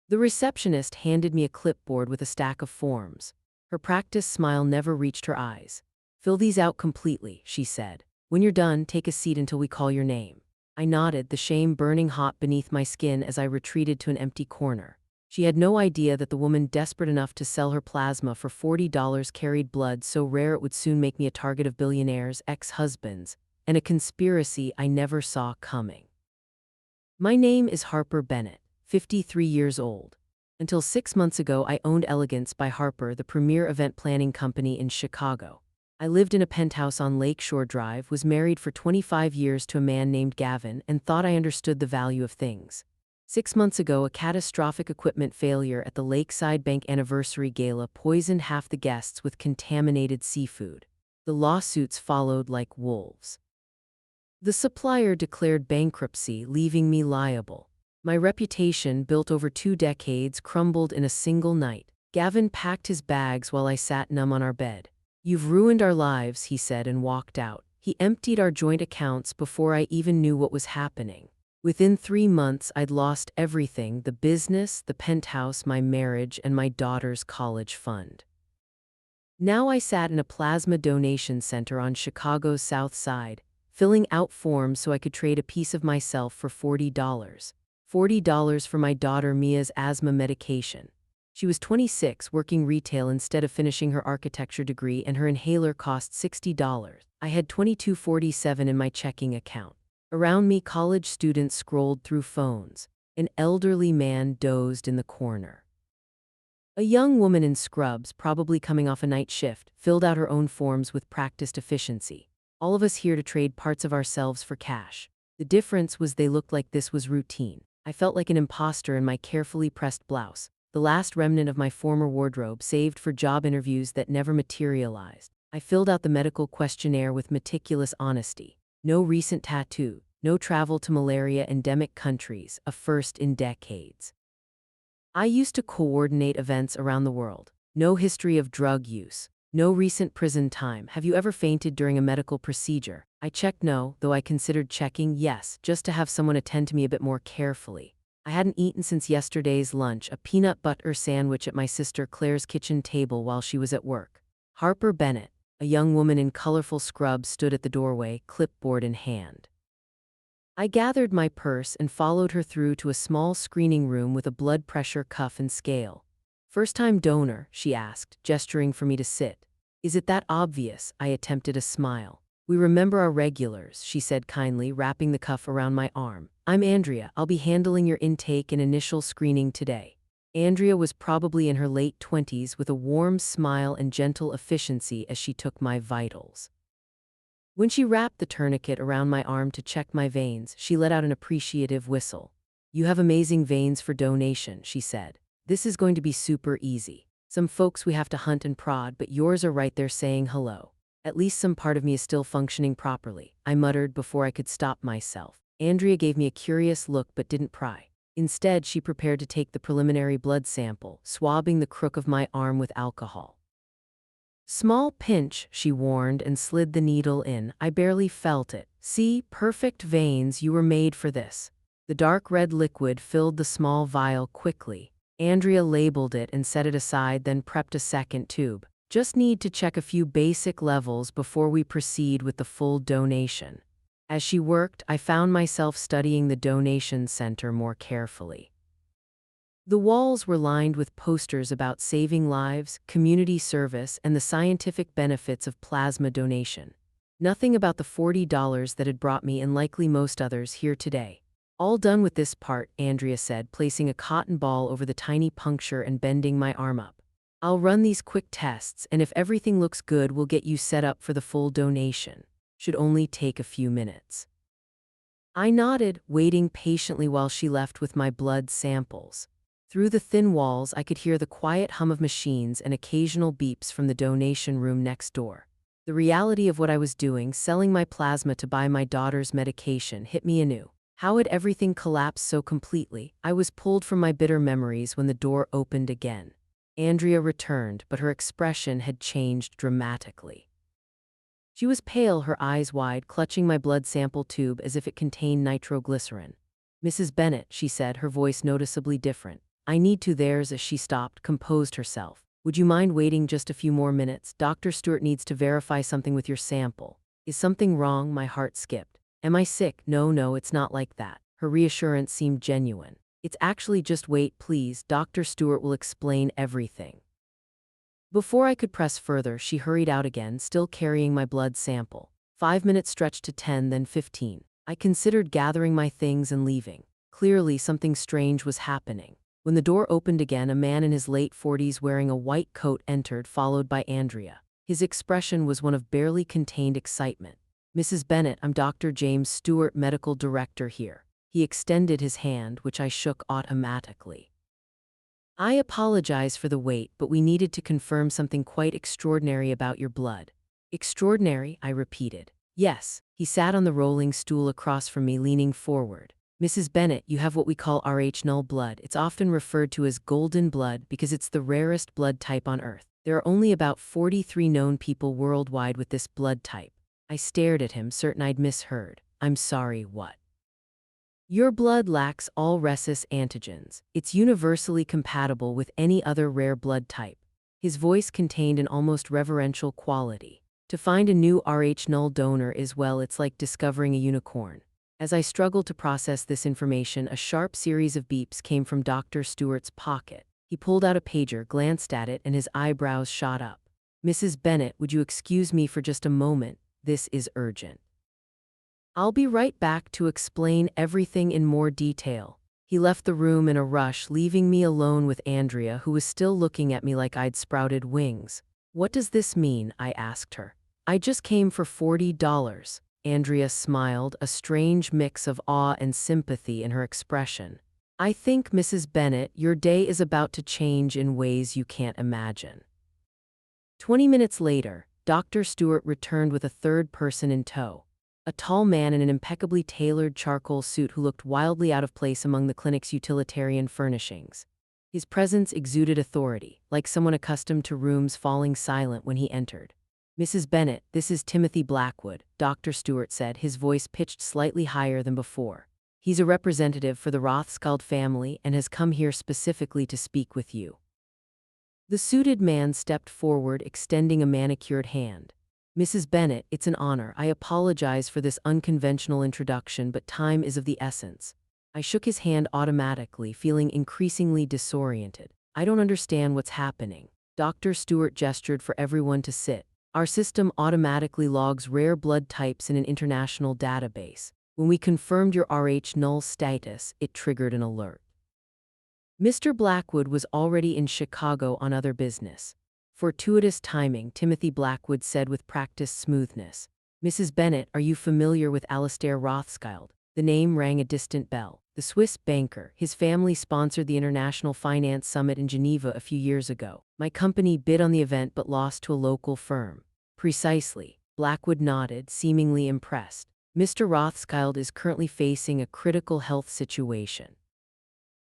The receptionist handed me a clipboard with a stack of forms. Her practiced smile never reached her eyes. "Fill these out completely," she said. "When you're done, take a seat until we call your name." I nodded, the shame burning hot beneath my skin as I retreated to an empty corner. She had no idea that the woman desperate enough to sell her plasma for $40 carried blood so rare it would soon make me a target of billionaires' ex-husbands, and a conspiracy I never saw coming. My name is Harper Bennett, 53 years old. Until 6 months ago, I owned Elegance by Harper, the premier event planning company in Chicago. I lived in a penthouse on Lakeshore Drive, was married for 25 years to a man named Gavin, and thought I understood the value of things. 6 months ago, a catastrophic equipment failure at the Lakeside Bank Anniversary Gala poisoned half the guests with contaminated seafood. The lawsuits followed like wolves. The supplier declared bankruptcy, leaving me liable. My reputation, built over 2 decades, crumbled in a single night. Gavin packed his bags while I sat numb on our bed. "You've ruined our lives," he said, and walked out. He emptied our joint accounts before I even knew what was happening. Within 3 months, I'd lost everything: the business, the penthouse, my marriage, and my daughter's college fund. Now I sat in a plasma donation center on Chicago's South Side, filling out forms so I could trade a piece of myself for $40. $40 for my daughter Mia's asthma medication. She was 26, working retail instead of finishing her architecture degree, and her inhaler cost $60. I had $22.47 in my checking account. Around me, college students scrolled through phones. An elderly man dozed in the corner. A young woman in scrubs, probably coming off a night shift, filled out her own forms with practiced efficiency. All of us here to trade parts of ourselves for cash. The difference was they looked like this was routine. I felt like an imposter in my carefully pressed blouse, the last remnant of my former wardrobe saved for job interviews that never materialized. I filled out the medical questionnaire with meticulous honesty. No recent tattoo, no travel to malaria-endemic countries, a first in decades. I used to coordinate events around the world. No history of drug use. No recent prison time. Have you ever fainted during a medical procedure? I checked no, though I considered checking yes, just to have someone attend to me a bit more carefully. I hadn't eaten since yesterday's lunch, a peanut butter sandwich at my sister Claire's kitchen table while she was at work. Harper Bennett, a young woman in colorful scrubs, stood at the doorway, clipboard in hand. I gathered my purse and followed her through to a small screening room with a blood pressure cuff and scale. "First-time donor?" she asked, gesturing for me to sit. "Is it that obvious?" I attempted a smile. "We remember our regulars," she said kindly, wrapping the cuff around my arm. "I'm Andrea. I'll be handling your intake and initial screening today." Andrea was probably in her late 20s, with a warm smile and gentle efficiency as she took my vitals. When she wrapped the tourniquet around my arm to check my veins, she let out an appreciative whistle. "You have amazing veins for donation," she said. "This is going to be super easy. Some folks we have to hunt and prod, but yours are right there saying hello. At least some part of me is still functioning properly," I muttered before I could stop myself. Andrea gave me a curious look but didn't pry. Instead, she prepared to take the preliminary blood sample, swabbing the crook of my arm with alcohol. "Small pinch," she warned, and slid the needle in. I barely felt it. "See, perfect veins, you were made for this." The dark red liquid filled the small vial quickly. Andrea labeled it and set it aside, then prepped a second tube. "Just need to check a few basic levels before we proceed with the full donation." As she worked, I found myself studying the donation center more carefully. The walls were lined with posters about saving lives, community service, and the scientific benefits of plasma donation. Nothing about the $40 that had brought me, and likely most others, here today. "All done with this part," Andrea said, placing a cotton ball over the tiny puncture and bending my arm up. "I'll run these quick tests, and if everything looks good, we'll get you set up for the full donation. Should only take a few minutes." I nodded, waiting patiently while she left with my blood samples. Through the thin walls, I could hear the quiet hum of machines and occasional beeps from the donation room next door. The reality of what I was doing, selling my plasma to buy my daughter's medication, hit me anew. How had everything collapsed so completely? I was pulled from my bitter memories when the door opened again. Andrea returned, but her expression had changed dramatically. She was pale, her eyes wide, clutching my blood sample tube as if it contained nitroglycerin. "Mrs. Bennett," she said, her voice noticeably different. I need to. There's as she stopped, composed herself. Would you mind waiting just a few more minutes? Dr. Stewart needs to verify something with your sample. Is something wrong? My heart skipped. Am I sick? No, it's not like that. Her reassurance seemed genuine. It's actually just wait, please. Dr. Stewart will explain everything. Before I could press further, she hurried out again, still carrying my blood sample. 5 minutes stretched to 10, then 15. I considered gathering my things and leaving. Clearly, something strange was happening. When the door opened again, a man in his late 40s wearing a white coat entered, followed by Andrea. His expression was one of barely contained excitement. Mrs. Bennett, I'm Dr. James Stewart, medical director here. He extended his hand, which I shook automatically. I apologize for the wait, but we needed to confirm something quite extraordinary about your blood. Extraordinary? I repeated. Yes. He sat on the rolling stool across from me, leaning forward. Mrs. Bennett, you have what we call Rh-null blood. It's often referred to as golden blood because it's the rarest blood type on Earth. There are only about 43 known people worldwide with this blood type. I stared at him, certain I'd misheard. I'm sorry, what? Your blood lacks all rhesus antigens. It's universally compatible with any other rare blood type. His voice contained an almost reverential quality. To find a new Rh-null donor is, well, it's like discovering a unicorn. As I struggled to process this information, a sharp series of beeps came from Dr. Stewart's pocket. He pulled out a pager, glanced at it, and his eyebrows shot up. Mrs. Bennett, would you excuse me for just a moment? This is urgent. I'll be right back to explain everything in more detail. He left the room in a rush, leaving me alone with Andrea, who was still looking at me like I'd sprouted wings. What does this mean? I asked her. I just came for $40. Andrea smiled, a strange mix of awe and sympathy in her expression. I think, Mrs. Bennett, your day is about to change in ways you can't imagine. 20 minutes later, Dr. Stewart returned with a third person in tow. A tall man in an impeccably tailored charcoal suit who looked wildly out of place among the clinic's utilitarian furnishings. His presence exuded authority, like someone accustomed to rooms falling silent when he entered. Mrs. Bennett, this is Timothy Blackwood, Dr. Stewart said, his voice pitched slightly higher than before. He's a representative for the Rothschild family and has come here specifically to speak with you. The suited man stepped forward, extending a manicured hand. Mrs. Bennett, it's an honor. I apologize for this unconventional introduction, but time is of the essence. I shook his hand automatically, feeling increasingly disoriented. I don't understand what's happening. Dr. Stewart gestured for everyone to sit. Our system automatically logs rare blood types in an international database. When we confirmed your Rh-null status, it triggered an alert. Mr. Blackwood was already in Chicago on other business. Fortuitous timing, Timothy Blackwood said with practiced smoothness. Mrs. Bennett, are you familiar with Alistair Rothschild? The name rang a distant bell. The Swiss banker. His family sponsored the International Finance Summit in Geneva a few years ago. My company bid on the event but lost to a local firm. Precisely. Blackwood nodded, seemingly impressed. Mr. Rothschild is currently facing a critical health situation.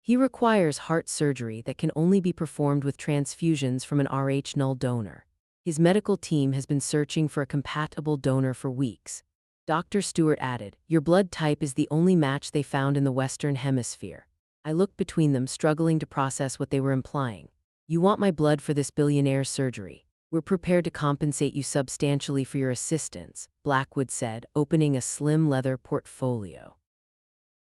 He requires heart surgery that can only be performed with transfusions from an Rh-null donor. His medical team has been searching for a compatible donor for weeks. Dr. Stewart added, your blood type is the only match they found in the Western Hemisphere. I looked between them, struggling to process what they were implying. You want my blood for this billionaire's surgery. We're prepared to compensate you substantially for your assistance, Blackwood said, opening a slim leather portfolio.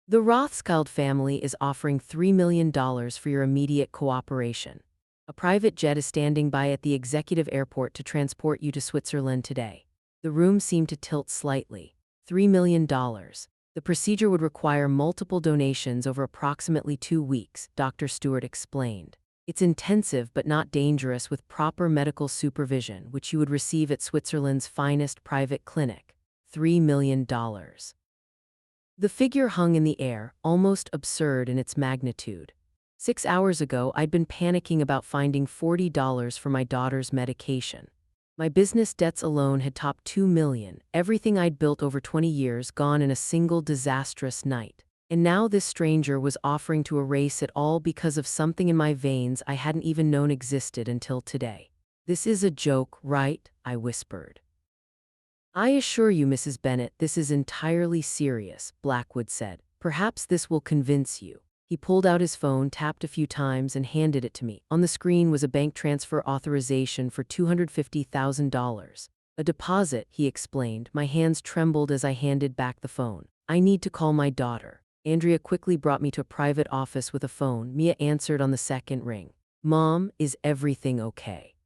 The Rothschild family is offering $3 million for your immediate cooperation. A private jet is standing by at the executive airport to transport you to Switzerland today. The room seemed to tilt slightly. $3 million. The procedure would require multiple donations over approximately 2 weeks, Dr. Stewart explained. It's intensive but not dangerous with proper medical supervision, which you would receive at Switzerland's finest private clinic. $3 million. The figure hung in the air, almost absurd in its magnitude. 6 hours ago, I'd been panicking about finding $40 for my daughter's medication. My business debts alone had topped $2 million, everything I'd built over 20 years gone in a single disastrous night. And now this stranger was offering to erase it all because of something in my veins I hadn't even known existed until today. This is a joke, right? I whispered. I assure you, Mrs. Bennett, this is entirely serious, Blackwood said. Perhaps this will convince you. He He pulled out his phone, tapped a few times, and handed it to me. On the screen was a bank transfer authorization for $250,000. A deposit, he explained. My hands trembled as I handed back the phone. I need to call my daughter. Andrea quickly brought me to a private office with a phone. Mia answered on the second ring. Mom, is everything okay?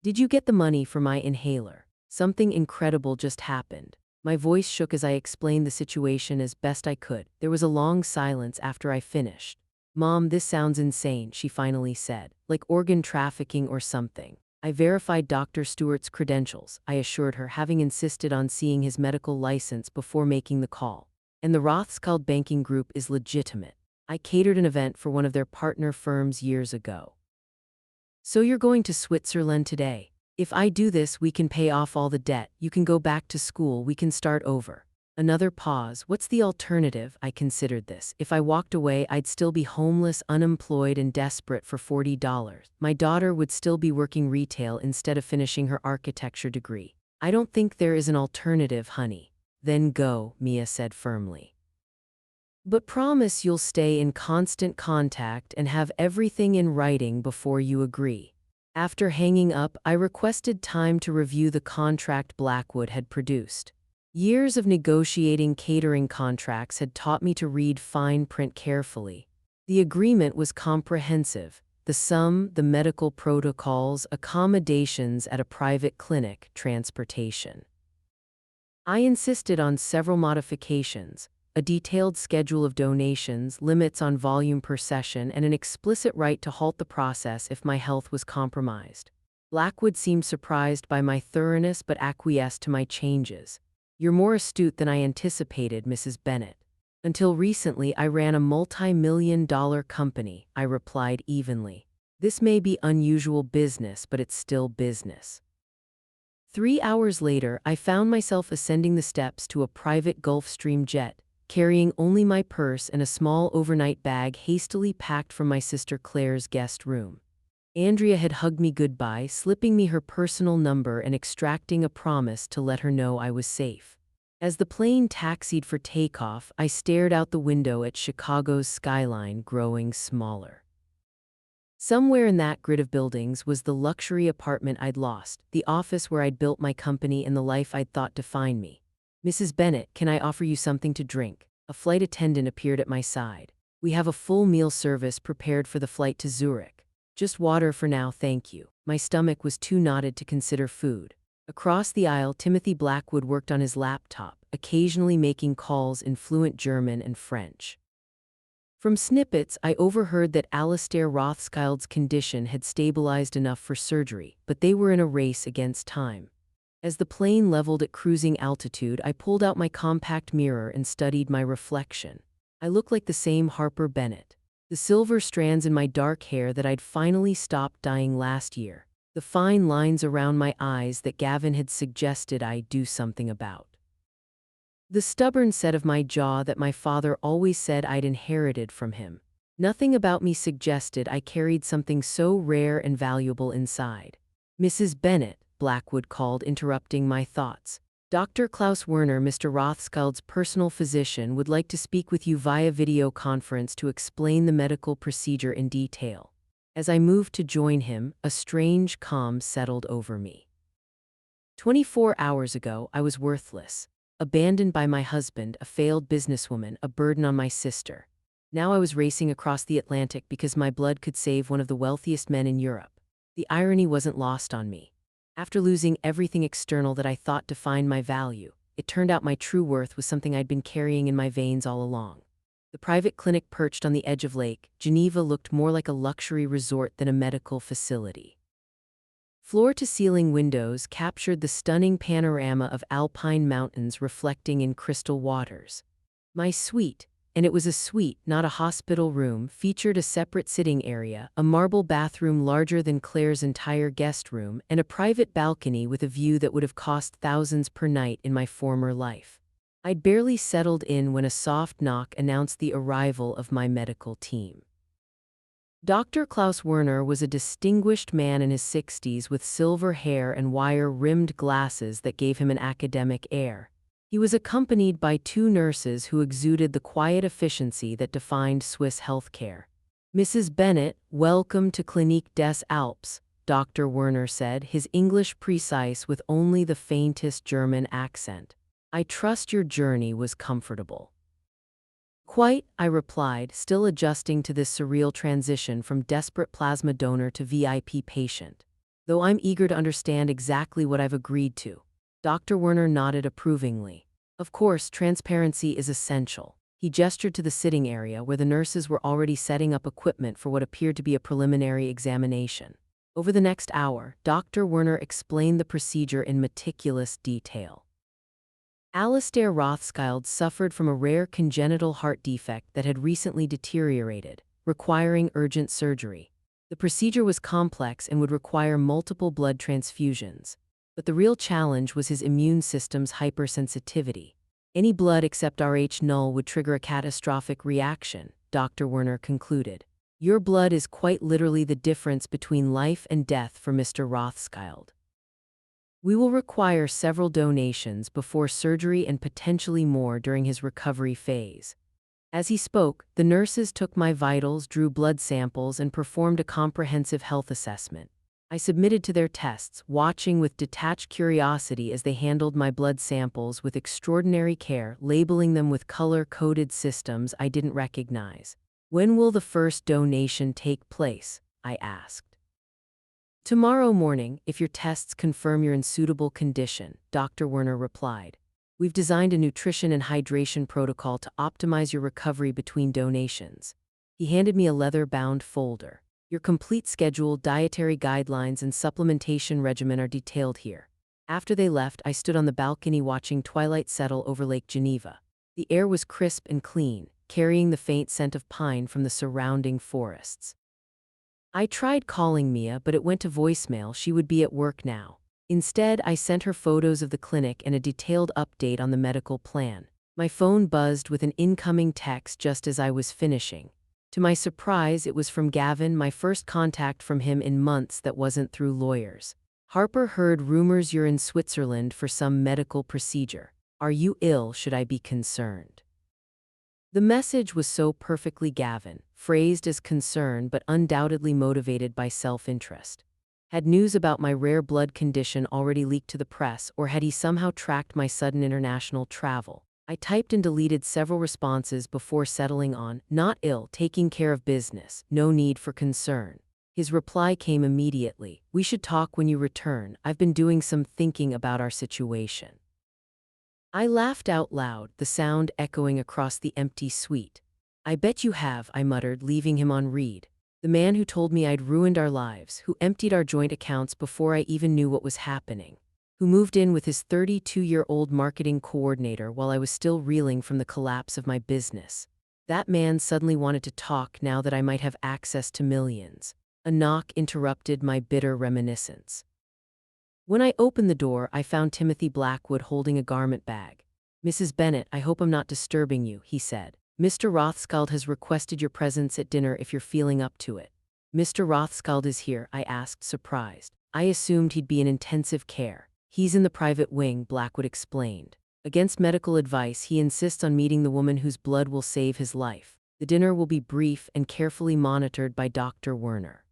Did you get the money for my inhaler? Something incredible just happened. My voice shook as I explained the situation as best I could. There was a long silence after I finished. Mom, this sounds insane, she finally said. Like organ trafficking or something. I verified Dr. Stewart's credentials, I assured her, having insisted on seeing his medical license before making the call. And the Rothschild banking group is legitimate. I catered an event for one of their partner firms years ago. So you're going to Switzerland today? If I do this, we can pay off all the debt, you can go back to school, we can start over. Another pause. What's the alternative? I considered this. If I walked away, I'd still be homeless, unemployed, and desperate for $40. My daughter would still be working retail instead of finishing her architecture degree. I don't think there is an alternative, honey. Then go, Mia said firmly. But promise you'll stay in constant contact and have everything in writing before you agree. After hanging up, I requested time to review the contract Blackwood had produced. Years of negotiating catering contracts had taught me to read fine print carefully. The agreement was comprehensive. The sum, the medical protocols, accommodations at a private clinic, transportation. I insisted on several modifications, a detailed schedule of donations, limits on volume per session, and an explicit right to halt the process if my health was compromised. Blackwood seemed surprised by my thoroughness but acquiesced to my changes. You're more astute than I anticipated, Mrs. Bennett. Until recently, I ran a multi-million-dollar company, I replied evenly. This may be unusual business, but it's still business. 3 hours later, I found myself ascending the steps to a private Gulfstream jet, carrying only my purse and a small overnight bag hastily packed from my sister Claire's guest room. Andrea had hugged me goodbye, slipping me her personal number and extracting a promise to let her know I was safe. As the plane taxied for takeoff, I stared out the window at Chicago's skyline growing smaller. Somewhere in that grid of buildings was the luxury apartment I'd lost, the office where I'd built my company and the life I'd thought defined me. Mrs. Bennett, can I offer you something to drink? A flight attendant appeared at my side. We have a full meal service prepared for the flight to Zurich. Just water for now, thank you. My stomach was too knotted to consider food. Across the aisle, Timothy Blackwood worked on his laptop, occasionally making calls in fluent German and French. From snippets, I overheard that Alistair Rothschild's condition had stabilized enough for surgery, but they were in a race against time. As the plane leveled at cruising altitude, I pulled out my compact mirror and studied my reflection. I looked like the same Harper Bennett. The silver strands in my dark hair that I'd finally stopped dyeing last year. The fine lines around my eyes that Gavin had suggested I do something about. The stubborn set of my jaw that my father always said I'd inherited from him. Nothing about me suggested I carried something so rare and valuable inside. Mrs. Bennett, Blackwood called, interrupting my thoughts. Dr. Klaus Werner, Mr. Rothschild's personal physician, would like to speak with you via video conference to explain the medical procedure in detail. As I moved to join him, a strange calm settled over me. 24 hours ago, I was worthless. Abandoned by my husband, a failed businesswoman, a burden on my sister. Now I was racing across the Atlantic because my blood could save one of the wealthiest men in Europe. The irony wasn't lost on me. After losing everything external that I thought defined my value, it turned out my true worth was something I'd been carrying in my veins all along. The private clinic perched on the edge of Lake Geneva looked more like a luxury resort than a medical facility. Floor-to-ceiling windows captured the stunning panorama of alpine mountains reflecting in crystal waters. My suite, and it was a suite, not a hospital room, featured a separate sitting area, a marble bathroom larger than Claire's entire guest room, and a private balcony with a view that would have cost thousands per night in my former life. I'd barely settled in when a soft knock announced the arrival of my medical team. Dr. Klaus Werner was a distinguished man in his 60s with silver hair and wire-rimmed glasses that gave him an academic air. He was accompanied by two nurses who exuded the quiet efficiency that defined Swiss healthcare. Mrs. Bennett, welcome to Clinique des Alpes, Dr. Werner said, his English precise with only the faintest German accent. I trust your journey was comfortable. Quite, I replied, still adjusting to this surreal transition from desperate plasma donor to VIP patient. Though I'm eager to understand exactly what I've agreed to. Dr. Werner nodded approvingly. Of course, transparency is essential. He gestured to the sitting area where the nurses were already setting up equipment for what appeared to be a preliminary examination. Over the next hour, Dr. Werner explained the procedure in meticulous detail. Alistair Rothschild suffered from a rare congenital heart defect that had recently deteriorated, requiring urgent surgery. The procedure was complex and would require multiple blood transfusions. But the real challenge was his immune system's hypersensitivity. Any blood except Rh0 would trigger a catastrophic reaction, Dr. Werner concluded. Your blood is quite literally the difference between life and death for Mr. Rothschild. We will require several donations before surgery and potentially more during his recovery phase. As he spoke, the nurses took my vitals, drew blood samples, and performed a comprehensive health assessment. I submitted to their tests, watching with detached curiosity as they handled my blood samples with extraordinary care, labeling them with color-coded systems I didn't recognize. When will the first donation take place? I asked. Tomorrow morning, if your tests confirm you're in suitable condition, Dr. Werner replied. We've designed a nutrition and hydration protocol to optimize your recovery between donations. He handed me a leather-bound folder. Your complete schedule, dietary guidelines, and supplementation regimen are detailed here. After they left, I stood on the balcony watching twilight settle over Lake Geneva. The air was crisp and clean, carrying the faint scent of pine from the surrounding forests. I tried calling Mia, but it went to voicemail. She would be at work now. Instead, I sent her photos of the clinic and a detailed update on the medical plan. My phone buzzed with an incoming text just as I was finishing. To my surprise, it was from Gavin, my first contact from him in months that wasn't through lawyers. Harper heard rumors you're in Switzerland for some medical procedure. Are you ill? Should I be concerned? The message was so perfectly Gavin, phrased as concern but undoubtedly motivated by self-interest. Had news about my rare blood condition already leaked to the press, or had he somehow tracked my sudden international travel? I typed and deleted several responses before settling on, not ill, taking care of business, no need for concern. His reply came immediately. We should talk when you return. I've been doing some thinking about our situation. I laughed out loud, the sound echoing across the empty suite. I bet you have, I muttered, leaving him on read. The man who told me I'd ruined our lives, who emptied our joint accounts before I even knew what was happening, who moved in with his 32-year-old marketing coordinator while I was still reeling from the collapse of my business. That man suddenly wanted to talk now that I might have access to millions. A knock interrupted my bitter reminiscence. When I opened the door, I found Timothy Blackwood holding a garment bag. Mrs. Bennett, I hope I'm not disturbing you, he said. Mr. Rothschild has requested your presence at dinner if you're feeling up to it. Mr. Rothschild is here, I asked, surprised. I assumed he'd be in intensive care. He's in the private wing, Blackwood explained. Against medical advice, he insists on meeting the woman whose blood will save his life. The dinner will be brief and carefully monitored by Dr. Werner.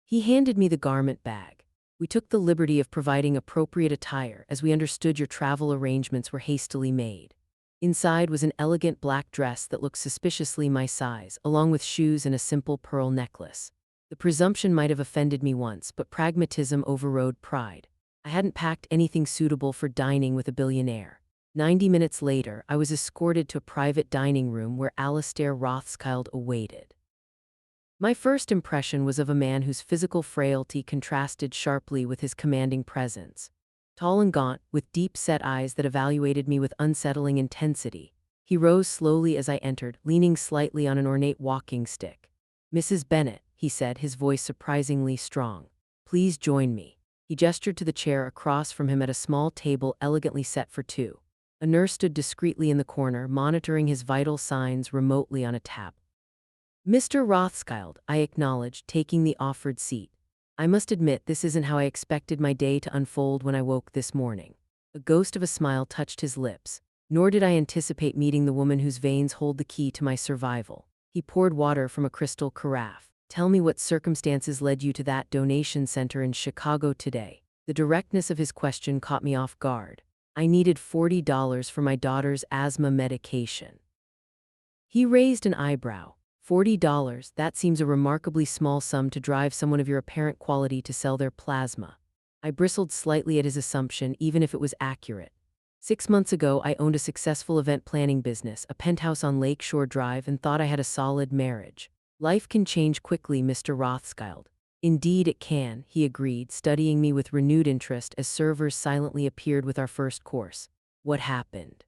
He handed me the garment bag. We took the liberty of providing appropriate attire as we understood your travel arrangements were hastily made. Inside was an elegant black dress that looked suspiciously my size, along with shoes and a simple pearl necklace. The presumption might have offended me once, but pragmatism overrode pride. I hadn't packed anything suitable for dining with a billionaire. 90 minutes later, I was escorted to a private dining room where Alistair Rothschild awaited. My first impression was of a man whose physical frailty contrasted sharply with his commanding presence. Tall and gaunt, with deep-set eyes that evaluated me with unsettling intensity, he rose slowly as I entered, leaning slightly on an ornate walking stick. Mrs. Bennett, he said, his voice surprisingly strong. Please join me. He gestured to the chair across from him at a small table elegantly set for two. A nurse stood discreetly in the corner, monitoring his vital signs remotely on a tab. Mr. Rothschild, I acknowledged, taking the offered seat. I must admit this isn't how I expected my day to unfold when I woke this morning. A ghost of a smile touched his lips. Nor did I anticipate meeting the woman whose veins hold the key to my survival. He poured water from a crystal carafe. Tell me what circumstances led you to that donation center in Chicago today. The directness of his question caught me off guard. I needed $40 for my daughter's asthma medication. He raised an eyebrow. $40, that seems a remarkably small sum to drive someone of your apparent quality to sell their plasma. I bristled slightly at his assumption, even if it was accurate. 6 months ago, I owned a successful event planning business, a penthouse on Lakeshore Drive, and thought I had a solid marriage. Life can change quickly, Mr. Rothschild. Indeed it can, he agreed, studying me with renewed interest as servers silently appeared with our first course. What happened?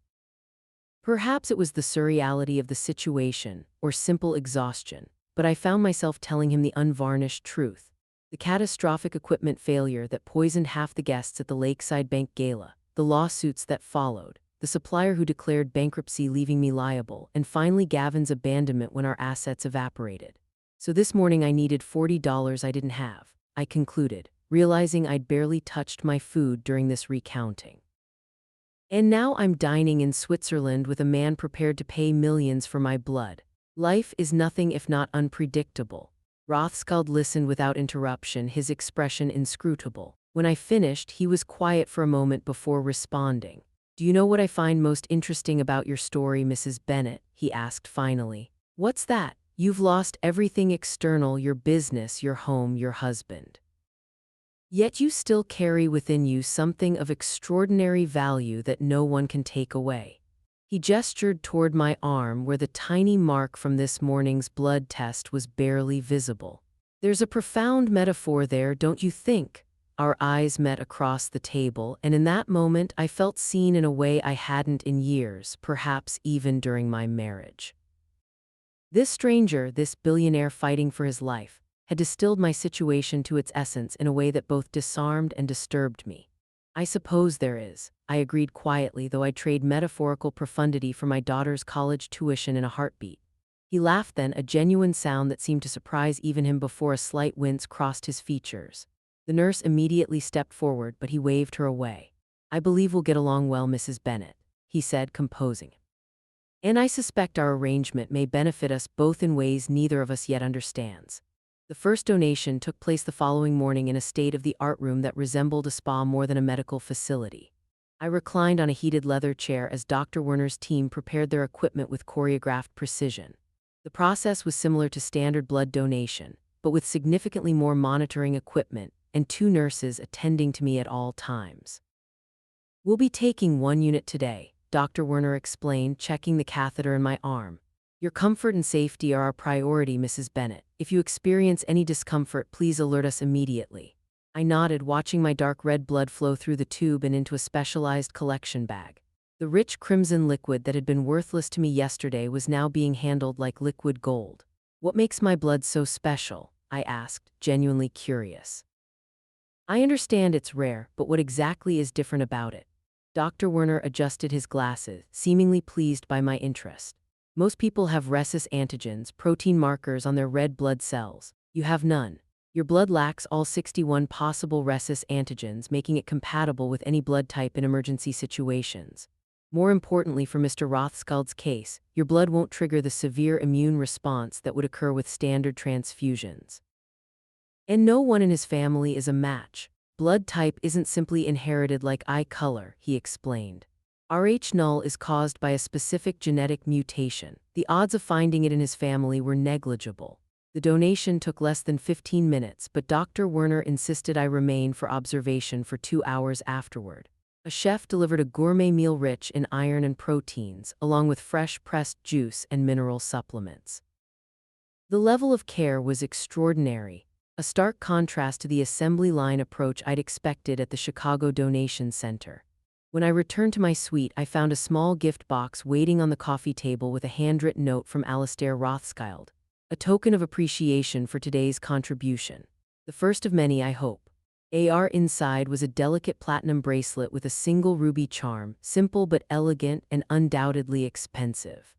Perhaps it was the surreality of the situation, or simple exhaustion, but I found myself telling him the unvarnished truth. The catastrophic equipment failure that poisoned half the guests at the Lakeside Bank Gala, the lawsuits that followed, the supplier who declared bankruptcy leaving me liable, and finally Gavin's abandonment when our assets evaporated. So this morning I needed $40 I didn't have, I concluded, realizing I'd barely touched my food during this recounting. And now I'm dining in Switzerland with a man prepared to pay millions for my blood. Life is nothing if not unpredictable. Rothschild listened without interruption, his expression inscrutable. When I finished, he was quiet for a moment before responding. Do you know what I find most interesting about your story, Mrs. Bennet? He asked finally. What's that? You've lost everything external, your business, your home, your husband. Yet you still carry within you something of extraordinary value that no one can take away. He gestured toward my arm where the tiny mark from this morning's blood test was barely visible. There's a profound metaphor there, don't you think? Our eyes met across the table, and in that moment I felt seen in a way I hadn't in years, perhaps even during my marriage. This stranger, this billionaire fighting for his life, had distilled my situation to its essence in a way that both disarmed and disturbed me. I suppose there is, I agreed quietly, though I'd trade metaphorical profundity for my daughter's college tuition in a heartbeat. He laughed then, a genuine sound that seemed to surprise even him before a slight wince crossed his features. The nurse immediately stepped forward, but he waved her away. I believe we'll get along well, Mrs. Bennet, he said, composing. And I suspect our arrangement may benefit us both in ways neither of us yet understands. The first donation took place the following morning in a state-of-the-art room that resembled a spa more than a medical facility. I reclined on a heated leather chair as Dr. Werner's team prepared their equipment with choreographed precision. The process was similar to standard blood donation, but with significantly more monitoring equipment and 2 nurses attending to me at all times. We'll be taking 1 unit today, Dr. Werner explained, checking the catheter in my arm. Your comfort and safety are our priority, Mrs. Bennet. If you experience any discomfort, please alert us immediately. I nodded, watching my dark red blood flow through the tube and into a specialized collection bag. The rich crimson liquid that had been worthless to me yesterday was now being handled like liquid gold. What makes my blood so special? I asked, genuinely curious. I understand it's rare, but what exactly is different about it? Dr. Werner adjusted his glasses, seemingly pleased by my interest. Most people have rhesus antigens, protein markers on their red blood cells. You have none. Your blood lacks all 61 possible rhesus antigens, making it compatible with any blood type in emergency situations. More importantly for Mr. Rothschild's case, your blood won't trigger the severe immune response that would occur with standard transfusions. And no one in his family is a match. Blood type isn't simply inherited like eye color, he explained. Rh null is caused by a specific genetic mutation. The odds of finding it in his family were negligible. The donation took less than 15 minutes, but Dr. Werner insisted I remain for observation for 2 hours afterward. A chef delivered a gourmet meal rich in iron and proteins, along with fresh pressed juice and mineral supplements. The level of care was extraordinary, a stark contrast to the assembly line approach I'd expected at the Chicago Donation Center. When I returned to my suite, I found a small gift box waiting on the coffee table with a handwritten note from Alistair Rothschild, a token of appreciation for today's contribution. The first of many, I hope. Inside was a delicate platinum bracelet with a single ruby charm, simple but elegant and undoubtedly expensive.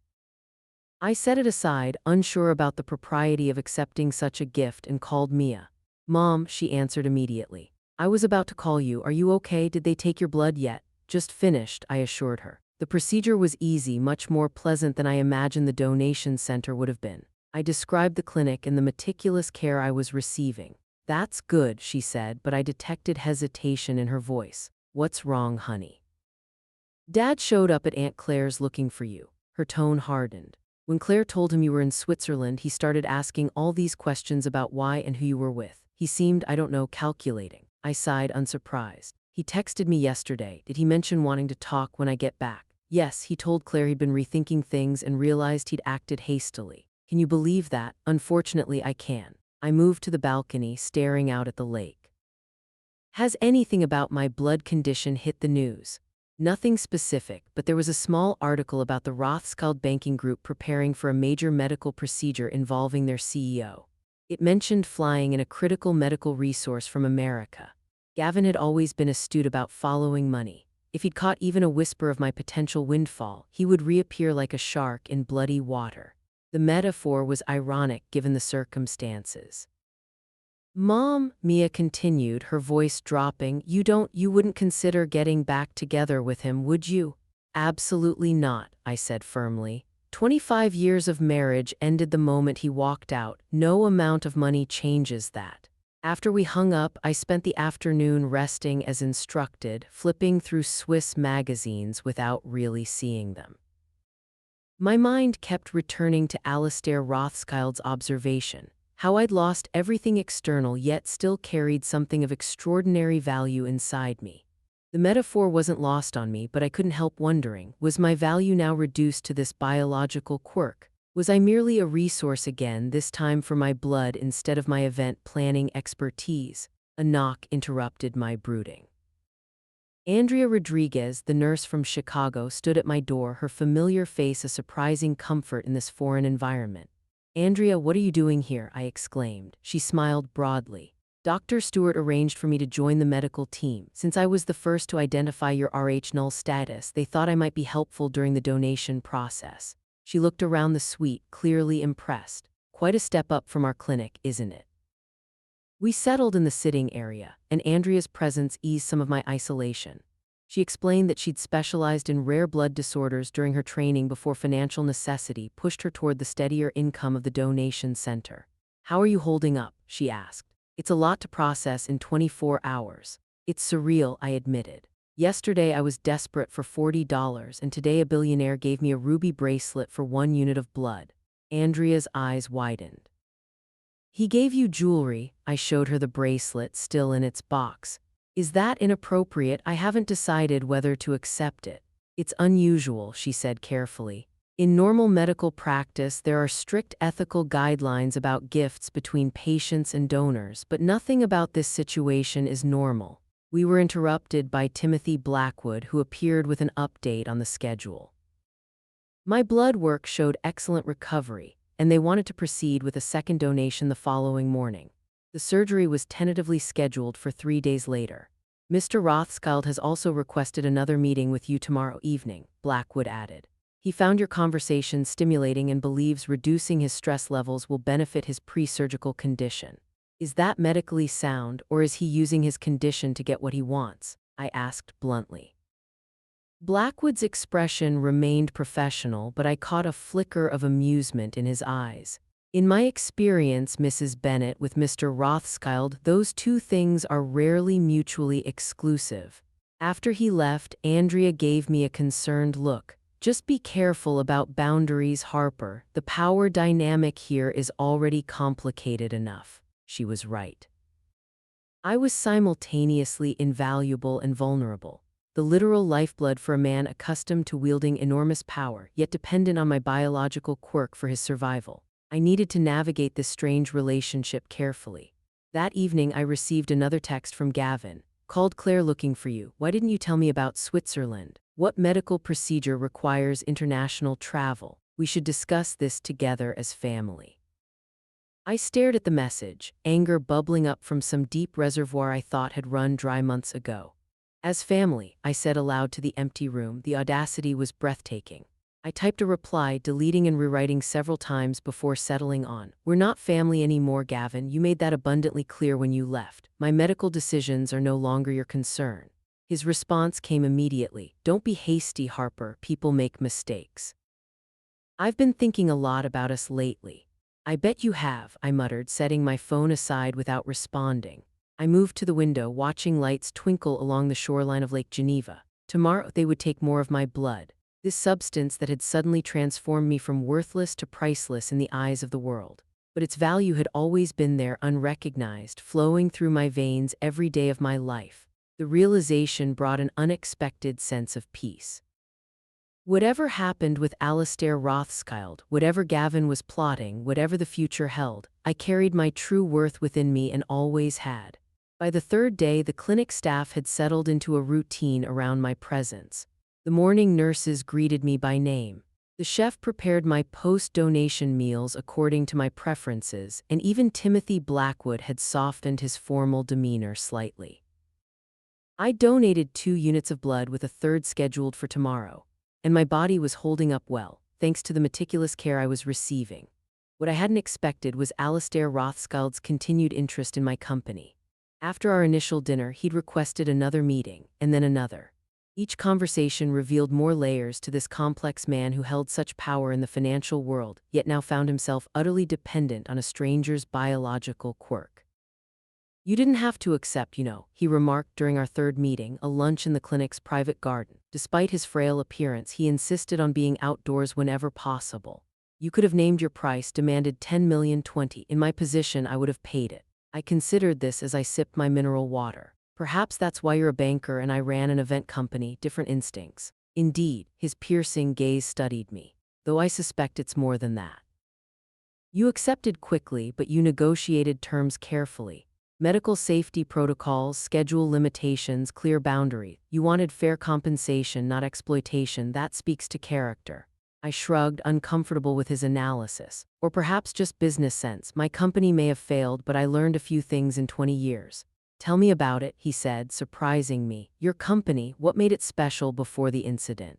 I set it aside, unsure about the propriety of accepting such a gift, and called Mia. Mom, she answered immediately. I was about to call you. Are you okay? Did they take your blood yet? Just finished, I assured her. The procedure was easy, much more pleasant than I imagined the donation center would have been. I described the clinic and the meticulous care I was receiving. That's good, she said, but I detected hesitation in her voice. What's wrong, honey? Dad showed up at Aunt Claire's looking for you. Her tone hardened. When Claire told him you were in Switzerland, he started asking all these questions about why and who you were with. He seemed, I don't know, calculating. I sighed, unsurprised. He texted me yesterday. Did he mention wanting to talk when I get back? Yes, he told Claire he'd been rethinking things and realized he'd acted hastily. Can you believe that? Unfortunately, I can. I moved to the balcony, staring out at the lake. Has anything about my blood condition hit the news? Nothing specific, but there was a small article about the Rothschild banking group preparing for a major medical procedure involving their CEO. It mentioned flying in a critical medical resource from America. Gavin had always been astute about following money. If he'd caught even a whisper of my potential windfall, he would reappear like a shark in bloody water. The metaphor was ironic given the circumstances. Mom, Mia continued, her voice dropping, you wouldn't consider getting back together with him, would you? Absolutely not, I said firmly. 25 years of marriage ended the moment he walked out. No amount of money changes that. After we hung up, I spent the afternoon resting as instructed, flipping through Swiss magazines without really seeing them. My mind kept returning to Alistair Rothschild's observation. How I'd lost everything external yet still carried something of extraordinary value inside me. The metaphor wasn't lost on me, but I couldn't help wondering, was my value now reduced to this biological quirk? Was I merely a resource again, this time for my blood instead of my event planning expertise? A knock interrupted my brooding. Andrea Rodriguez, the nurse from Chicago, stood at my door, her familiar face a surprising comfort in this foreign environment. Andrea, what are you doing here? I exclaimed. She smiled broadly. Dr. Stewart arranged for me to join the medical team. Since I was the first to identify your Rh-null status, they thought I might be helpful during the donation process. She looked around the suite, clearly impressed. Quite a step up from our clinic, isn't it? We settled in the sitting area, and Andrea's presence eased some of my isolation. She explained that she'd specialized in rare blood disorders during her training before financial necessity pushed her toward the steadier income of the donation center. How are you holding up? She asked. It's a lot to process in 24 hours. It's surreal, I admitted. Yesterday I was desperate for $40, and today a billionaire gave me a ruby bracelet for 1 unit of blood. Andrea's eyes widened. He gave you jewelry. I showed her the bracelet still in its box. Is that inappropriate? I haven't decided whether to accept it. It's unusual, she said carefully. In normal medical practice, there are strict ethical guidelines about gifts between patients and donors, but nothing about this situation is normal. We were interrupted by Timothy Blackwood, who appeared with an update on the schedule. My blood work showed excellent recovery, and they wanted to proceed with a second donation the following morning. The surgery was tentatively scheduled for 3 days later. Mr. Rothschild has also requested another meeting with you tomorrow evening, Blackwood added. He found your conversation stimulating and believes reducing his stress levels will benefit his pre-surgical condition. Is that medically sound, or is he using his condition to get what he wants? I asked bluntly. Blackwood's expression remained professional, but I caught a flicker of amusement in his eyes. In my experience, Mrs. Bennett, with Mr. Rothschild, those two things are rarely mutually exclusive. After he left, Andrea gave me a concerned look. Just be careful about boundaries, Harper. The power dynamic here is already complicated enough. She was right. I was simultaneously invaluable and vulnerable. The literal lifeblood for a man accustomed to wielding enormous power, yet dependent on my biological quirk for his survival. I needed to navigate this strange relationship carefully. That evening I received another text from Gavin. Called Claire looking for you. Why didn't you tell me about Switzerland? What medical procedure requires international travel? We should discuss this together as family. I stared at the message, anger bubbling up from some deep reservoir I thought had run dry months ago. As family, I said aloud to the empty room. The audacity was breathtaking. I typed a reply, deleting and rewriting several times before settling on. We're not family anymore, Gavin. You made that abundantly clear when you left. My medical decisions are no longer your concern. His response came immediately. Don't be hasty, Harper. People make mistakes. I've been thinking a lot about us lately. I bet you have, I muttered, setting my phone aside without responding. I moved to the window, watching lights twinkle along the shoreline of Lake Geneva. Tomorrow they would take more of my blood, this substance that had suddenly transformed me from worthless to priceless in the eyes of the world. But its value had always been there, unrecognized, flowing through my veins every day of my life. The realization brought an unexpected sense of peace. Whatever happened with Alastair Rothschild, whatever Gavin was plotting, whatever the future held, I carried my true worth within me and always had. By the third day, the clinic staff had settled into a routine around my presence. The morning nurses greeted me by name. The chef prepared my post-donation meals according to my preferences, and even Timothy Blackwood had softened his formal demeanor slightly. I donated 2 units of blood with a third scheduled for tomorrow, and my body was holding up well, thanks to the meticulous care I was receiving. What I hadn't expected was Alastair Rothschild's continued interest in my company. After our initial dinner, he'd requested another meeting, and then another. Each conversation revealed more layers to this complex man who held such power in the financial world, yet now found himself utterly dependent on a stranger's biological quirk. You didn't have to accept, he remarked during our third meeting, a lunch in the clinic's private garden. Despite his frail appearance, he insisted on being outdoors whenever possible. You could have named your price, demanded 10 million 20. In my position, I would have paid it. I considered this as I sipped my mineral water. Perhaps that's why you're a banker and I ran an event company, different instincts. Indeed, his piercing gaze studied me, though I suspect it's more than that. You accepted quickly, but you negotiated terms carefully. Medical safety protocols, schedule limitations, clear boundary. You wanted fair compensation, not exploitation. That speaks to character. I shrugged, uncomfortable with his analysis. Or perhaps just business sense. My company may have failed, but I learned a few things in 20 years. Tell me about it, he said, surprising me. Your company, what made it special before the incident?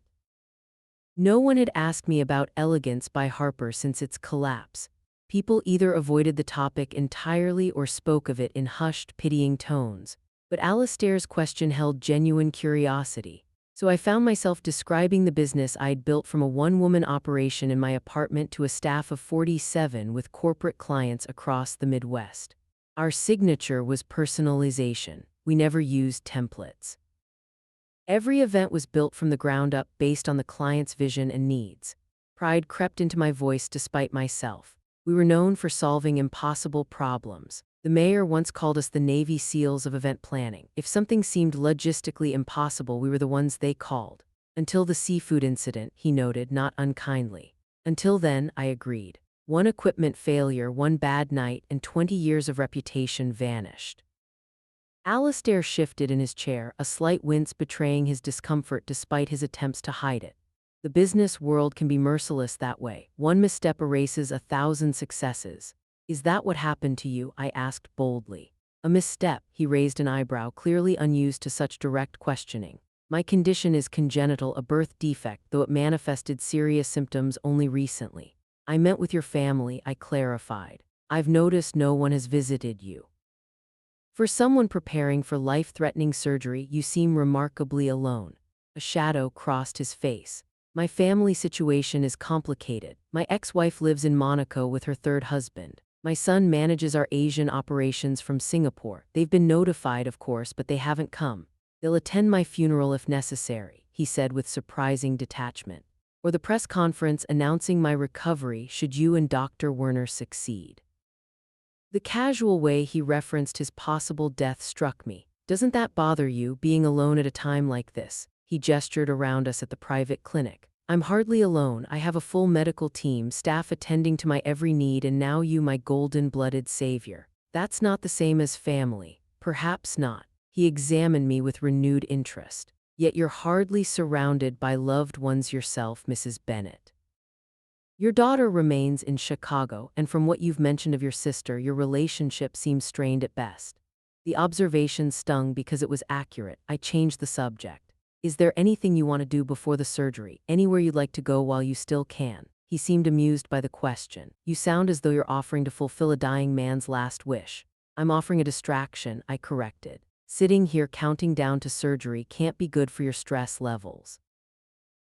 No one had asked me about Elegance by Harper since its collapse. People either avoided the topic entirely or spoke of it in hushed, pitying tones. But Alastair's question held genuine curiosity. So I found myself describing the business I'd built from a one-woman operation in my apartment to a staff of 47 with corporate clients across the Midwest. Our signature was personalization. We never used templates. Every event was built from the ground up based on the client's vision and needs. Pride crept into my voice despite myself. We were known for solving impossible problems. The mayor once called us the Navy SEALs of event planning. If something seemed logistically impossible, we were the ones they called. Until the seafood incident, he noted, not unkindly. Until then, I agreed. One equipment failure, one bad night, and 20 years of reputation vanished. Alastair shifted in his chair, a slight wince betraying his discomfort despite his attempts to hide it. The business world can be merciless that way. One misstep erases 1,000 successes. Is that what happened to you? I asked boldly. A misstep, he raised an eyebrow, clearly unused to such direct questioning. My condition is congenital, a birth defect, though it manifested serious symptoms only recently. I met with your family, I clarified. I've noticed no one has visited you. For someone preparing for life-threatening surgery, you seem remarkably alone. A shadow crossed his face. My family situation is complicated. My ex-wife lives in Monaco with her third husband. My son manages our Asian operations from Singapore. They've been notified, of course, but they haven't come. They'll attend my funeral if necessary, he said with surprising detachment. Or the press conference announcing my recovery should you and Dr. Werner succeed. The casual way he referenced his possible death struck me. Doesn't that bother you, being alone at a time like this? He gestured around us at the private clinic. I'm hardly alone. I have a full medical team, staff attending to my every need, and now you, my golden-blooded savior. That's not the same as family. Perhaps not. He examined me with renewed interest. Yet you're hardly surrounded by loved ones yourself, Mrs. Bennett. Your daughter remains in Chicago, and from what you've mentioned of your sister, your relationship seems strained at best. The observation stung because it was accurate. I changed the subject. Is there anything you want to do before the surgery? Anywhere you'd like to go while you still can? He seemed amused by the question. You sound as though you're offering to fulfill a dying man's last wish. I'm offering a distraction, I corrected. Sitting here counting down to surgery can't be good for your stress levels.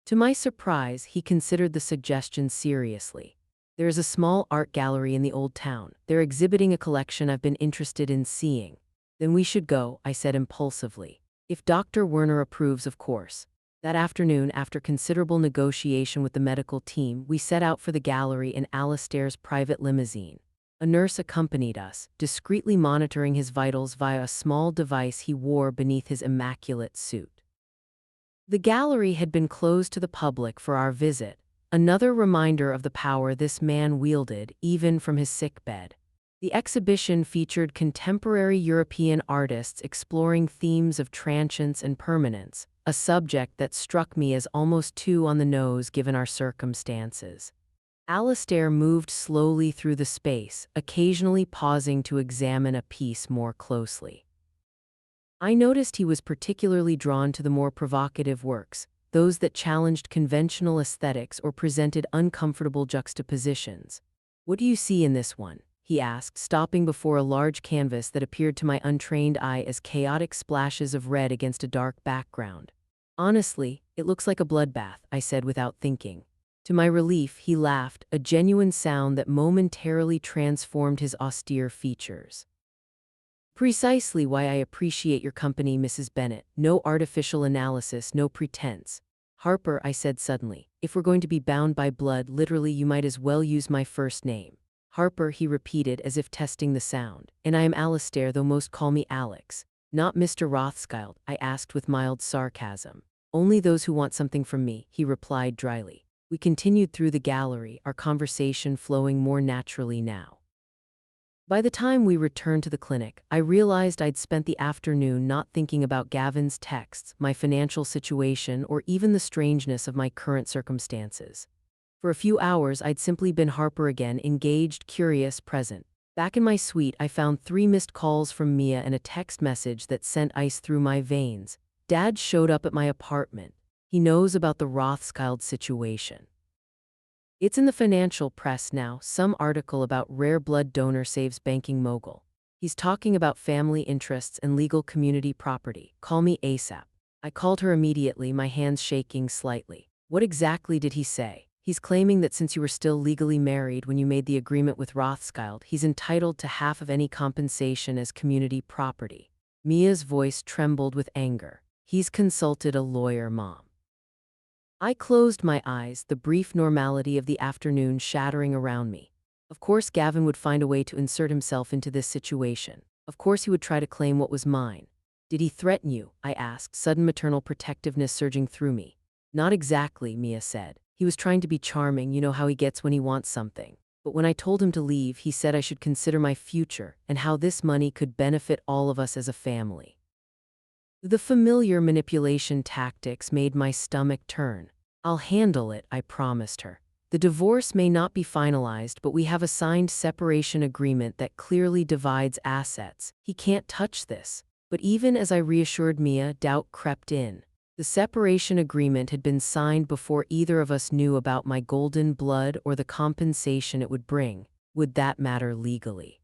To my surprise, he considered the suggestion seriously. There is a small art gallery in the old town. They're exhibiting a collection I've been interested in seeing. Then we should go, I said impulsively. If Dr. Werner approves, of course. That afternoon, after considerable negotiation with the medical team, we set out for the gallery in Alistair's private limousine. A nurse accompanied us, discreetly monitoring his vitals via a small device he wore beneath his immaculate suit. The gallery had been closed to the public for our visit, another reminder of the power this man wielded even from his sickbed. The exhibition featured contemporary European artists exploring themes of transience and permanence, a subject that struck me as almost too on the nose given our circumstances. Alistair moved slowly through the space, occasionally pausing to examine a piece more closely. I noticed he was particularly drawn to the more provocative works, those that challenged conventional aesthetics or presented uncomfortable juxtapositions. "What do you see in this one?" he asked, stopping before a large canvas that appeared to my untrained eye as chaotic splashes of red against a dark background. "Honestly, it looks like a bloodbath," I said without thinking. To my relief, he laughed, a genuine sound that momentarily transformed his austere features. "Precisely why I appreciate your company, Mrs. Bennet. No artificial analysis, no pretense." "Harper," I said suddenly, "if we're going to be bound by blood, literally you might as well use my first name." "Harper," he repeated as if testing the sound. "And I am Alistair, though most call me Alex." "Not Mr. Rothschild?" I asked with mild sarcasm. "Only those who want something from me," he replied dryly. We continued through the gallery, our conversation flowing more naturally now. By the time we returned to the clinic, I realized I'd spent the afternoon not thinking about Gavin's texts, my financial situation, or even the strangeness of my current circumstances. For a few hours, I'd simply been Harper again, engaged, curious, present. Back in my suite, I found 3 missed calls from Mia and a text message that sent ice through my veins. Dad showed up at my apartment. He knows about the Rothschild situation. It's in the financial press now, some article about rare blood donor saves banking mogul. He's talking about family interests and legal community property. Call me ASAP. I called her immediately, my hands shaking slightly. What exactly did he say? He's claiming that since you were still legally married when you made the agreement with Rothschild, he's entitled to half of any compensation as community property. Mia's voice trembled with anger. He's consulted a lawyer, Mom. I closed my eyes, the brief normality of the afternoon shattering around me. Of course Gavin would find a way to insert himself into this situation. Of course he would try to claim what was mine. "Did he threaten you?" I asked, sudden maternal protectiveness surging through me. "Not exactly," Mia said. "He was trying to be charming, you know how he gets when he wants something. But when I told him to leave, he said I should consider my future and how this money could benefit all of us as a family." The familiar manipulation tactics made my stomach turn. "I'll handle it," I promised her. "The divorce may not be finalized, but we have a signed separation agreement that clearly divides assets. He can't touch this." But even as I reassured Mia, doubt crept in. The separation agreement had been signed before either of us knew about my golden blood or the compensation it would bring. Would that matter legally?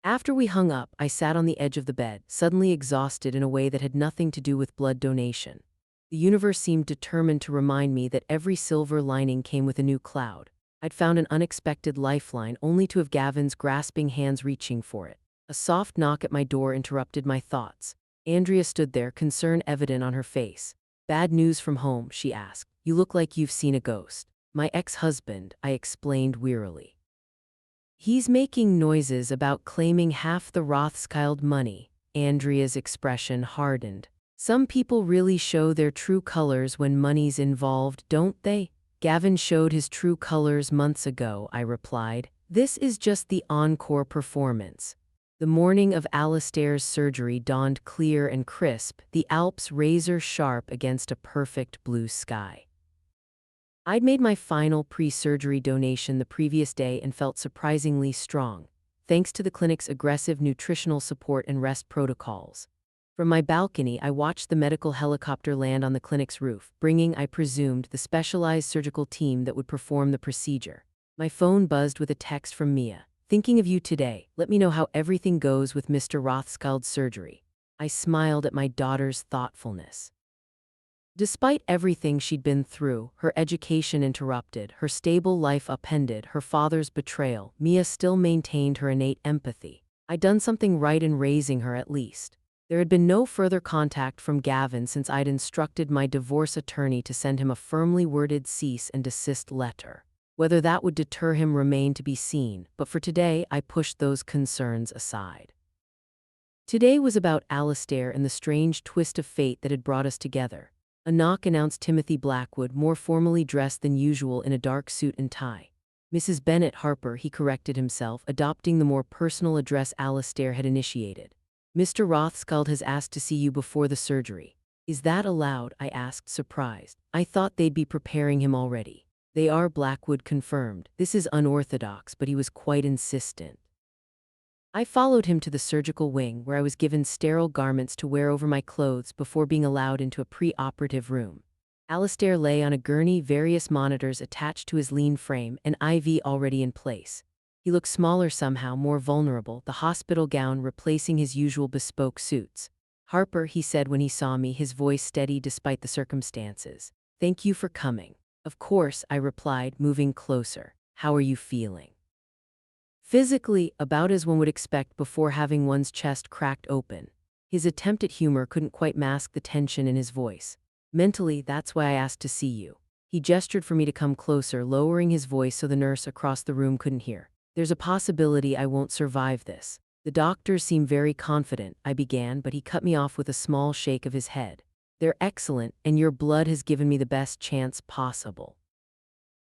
After we hung up, I sat on the edge of the bed, suddenly exhausted in a way that had nothing to do with blood donation. The universe seemed determined to remind me that every silver lining came with a new cloud. I'd found an unexpected lifeline, only to have Gavin's grasping hands reaching for it. A soft knock at my door interrupted my thoughts. Andrea stood there, concern evident on her face. "Bad news from home?" she asked. "You look like you've seen a ghost." "My ex-husband," I explained wearily. "He's making noises about claiming half the Rothschild money." Andrea's expression hardened. "Some people really show their true colors when money's involved, don't they?" "Gavin showed his true colors months ago," I replied. "This is just the encore performance." The morning of Alistair's surgery dawned clear and crisp, the Alps razor sharp against a perfect blue sky. I'd made my final pre-surgery donation the previous day and felt surprisingly strong, thanks to the clinic's aggressive nutritional support and rest protocols. From my balcony, I watched the medical helicopter land on the clinic's roof, bringing, I presumed, the specialized surgical team that would perform the procedure. My phone buzzed with a text from Mia. "Thinking of you today. Let me know how everything goes with Mr. Rothschild's surgery." I smiled at my daughter's thoughtfulness. Despite everything she'd been through, her education interrupted, her stable life upended, her father's betrayal, Mia still maintained her innate empathy. I'd done something right in raising her at least. There had been no further contact from Gavin since I'd instructed my divorce attorney to send him a firmly worded cease and desist letter. Whether that would deter him remained to be seen, but for today I pushed those concerns aside. Today was about Alistair and the strange twist of fate that had brought us together. A knock announced Timothy Blackwood, more formally dressed than usual in a dark suit and tie. Mrs. Bennett Harper, he corrected himself, adopting the more personal address Alistair had initiated. Mr. Rothschild has asked to see you before the surgery. Is that allowed? I asked, surprised. I thought they'd be preparing him already. They are, Blackwood confirmed. This is unorthodox, but he was quite insistent. I followed him to the surgical wing, where I was given sterile garments to wear over my clothes before being allowed into a pre-operative room. Alistair lay on a gurney, various monitors attached to his lean frame, an IV already in place. He looked smaller somehow, more vulnerable, the hospital gown replacing his usual bespoke suits. Harper, he said when he saw me, his voice steady despite the circumstances. Thank you for coming. Of course, I replied, moving closer. How are you feeling? Physically, about as one would expect before having one's chest cracked open. His attempt at humor couldn't quite mask the tension in his voice. Mentally, that's why I asked to see you. He gestured for me to come closer, lowering his voice so the nurse across the room couldn't hear. There's a possibility I won't survive this. The doctors seem very confident, I began, but he cut me off with a small shake of his head. They're excellent, and your blood has given me the best chance possible.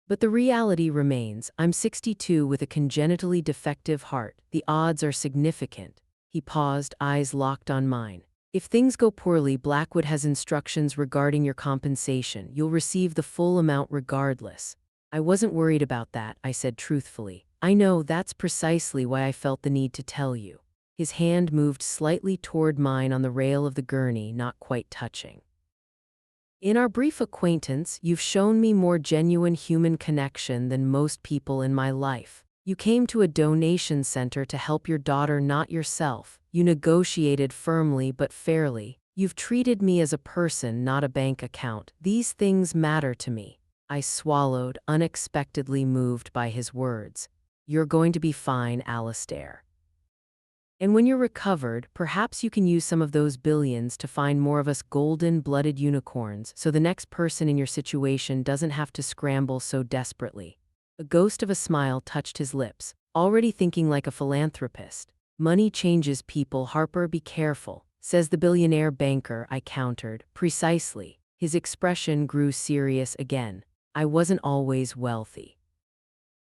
But the reality remains. I'm 62 with a congenitally defective heart. The odds are significant. He paused, eyes locked on mine. If things go poorly, Blackwood has instructions regarding your compensation. You'll receive the full amount regardless. I wasn't worried about that, I said truthfully. I know, that's precisely why I felt the need to tell you. His hand moved slightly toward mine on the rail of the gurney, not quite touching. In our brief acquaintance, you've shown me more genuine human connection than most people in my life. You came to a donation center to help your daughter, not yourself. You negotiated firmly but fairly. You've treated me as a person, not a bank account. These things matter to me. I swallowed, unexpectedly moved by his words. You're going to be fine, Alistair. And when you're recovered, perhaps you can use some of those billions to find more of us golden-blooded unicorns so the next person in your situation doesn't have to scramble so desperately. A ghost of a smile touched his lips, already thinking like a philanthropist. Money changes people, Harper, be careful, says the billionaire banker, I countered. Precisely. His expression grew serious again. I wasn't always wealthy.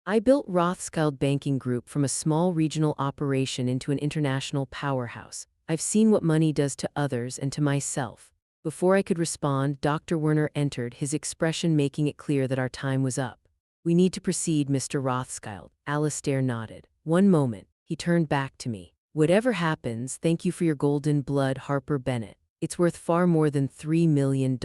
I built Rothschild Banking Group from a small regional operation into an international powerhouse. I've seen what money does to others and to myself. Before I could respond, Dr. Werner entered, his expression making it clear that our time was up. We need to proceed, Mr. Rothschild. Alistair nodded. One moment. He turned back to me. Whatever happens, thank you for your golden blood, Harper Bennett. It's worth far more than $3 million.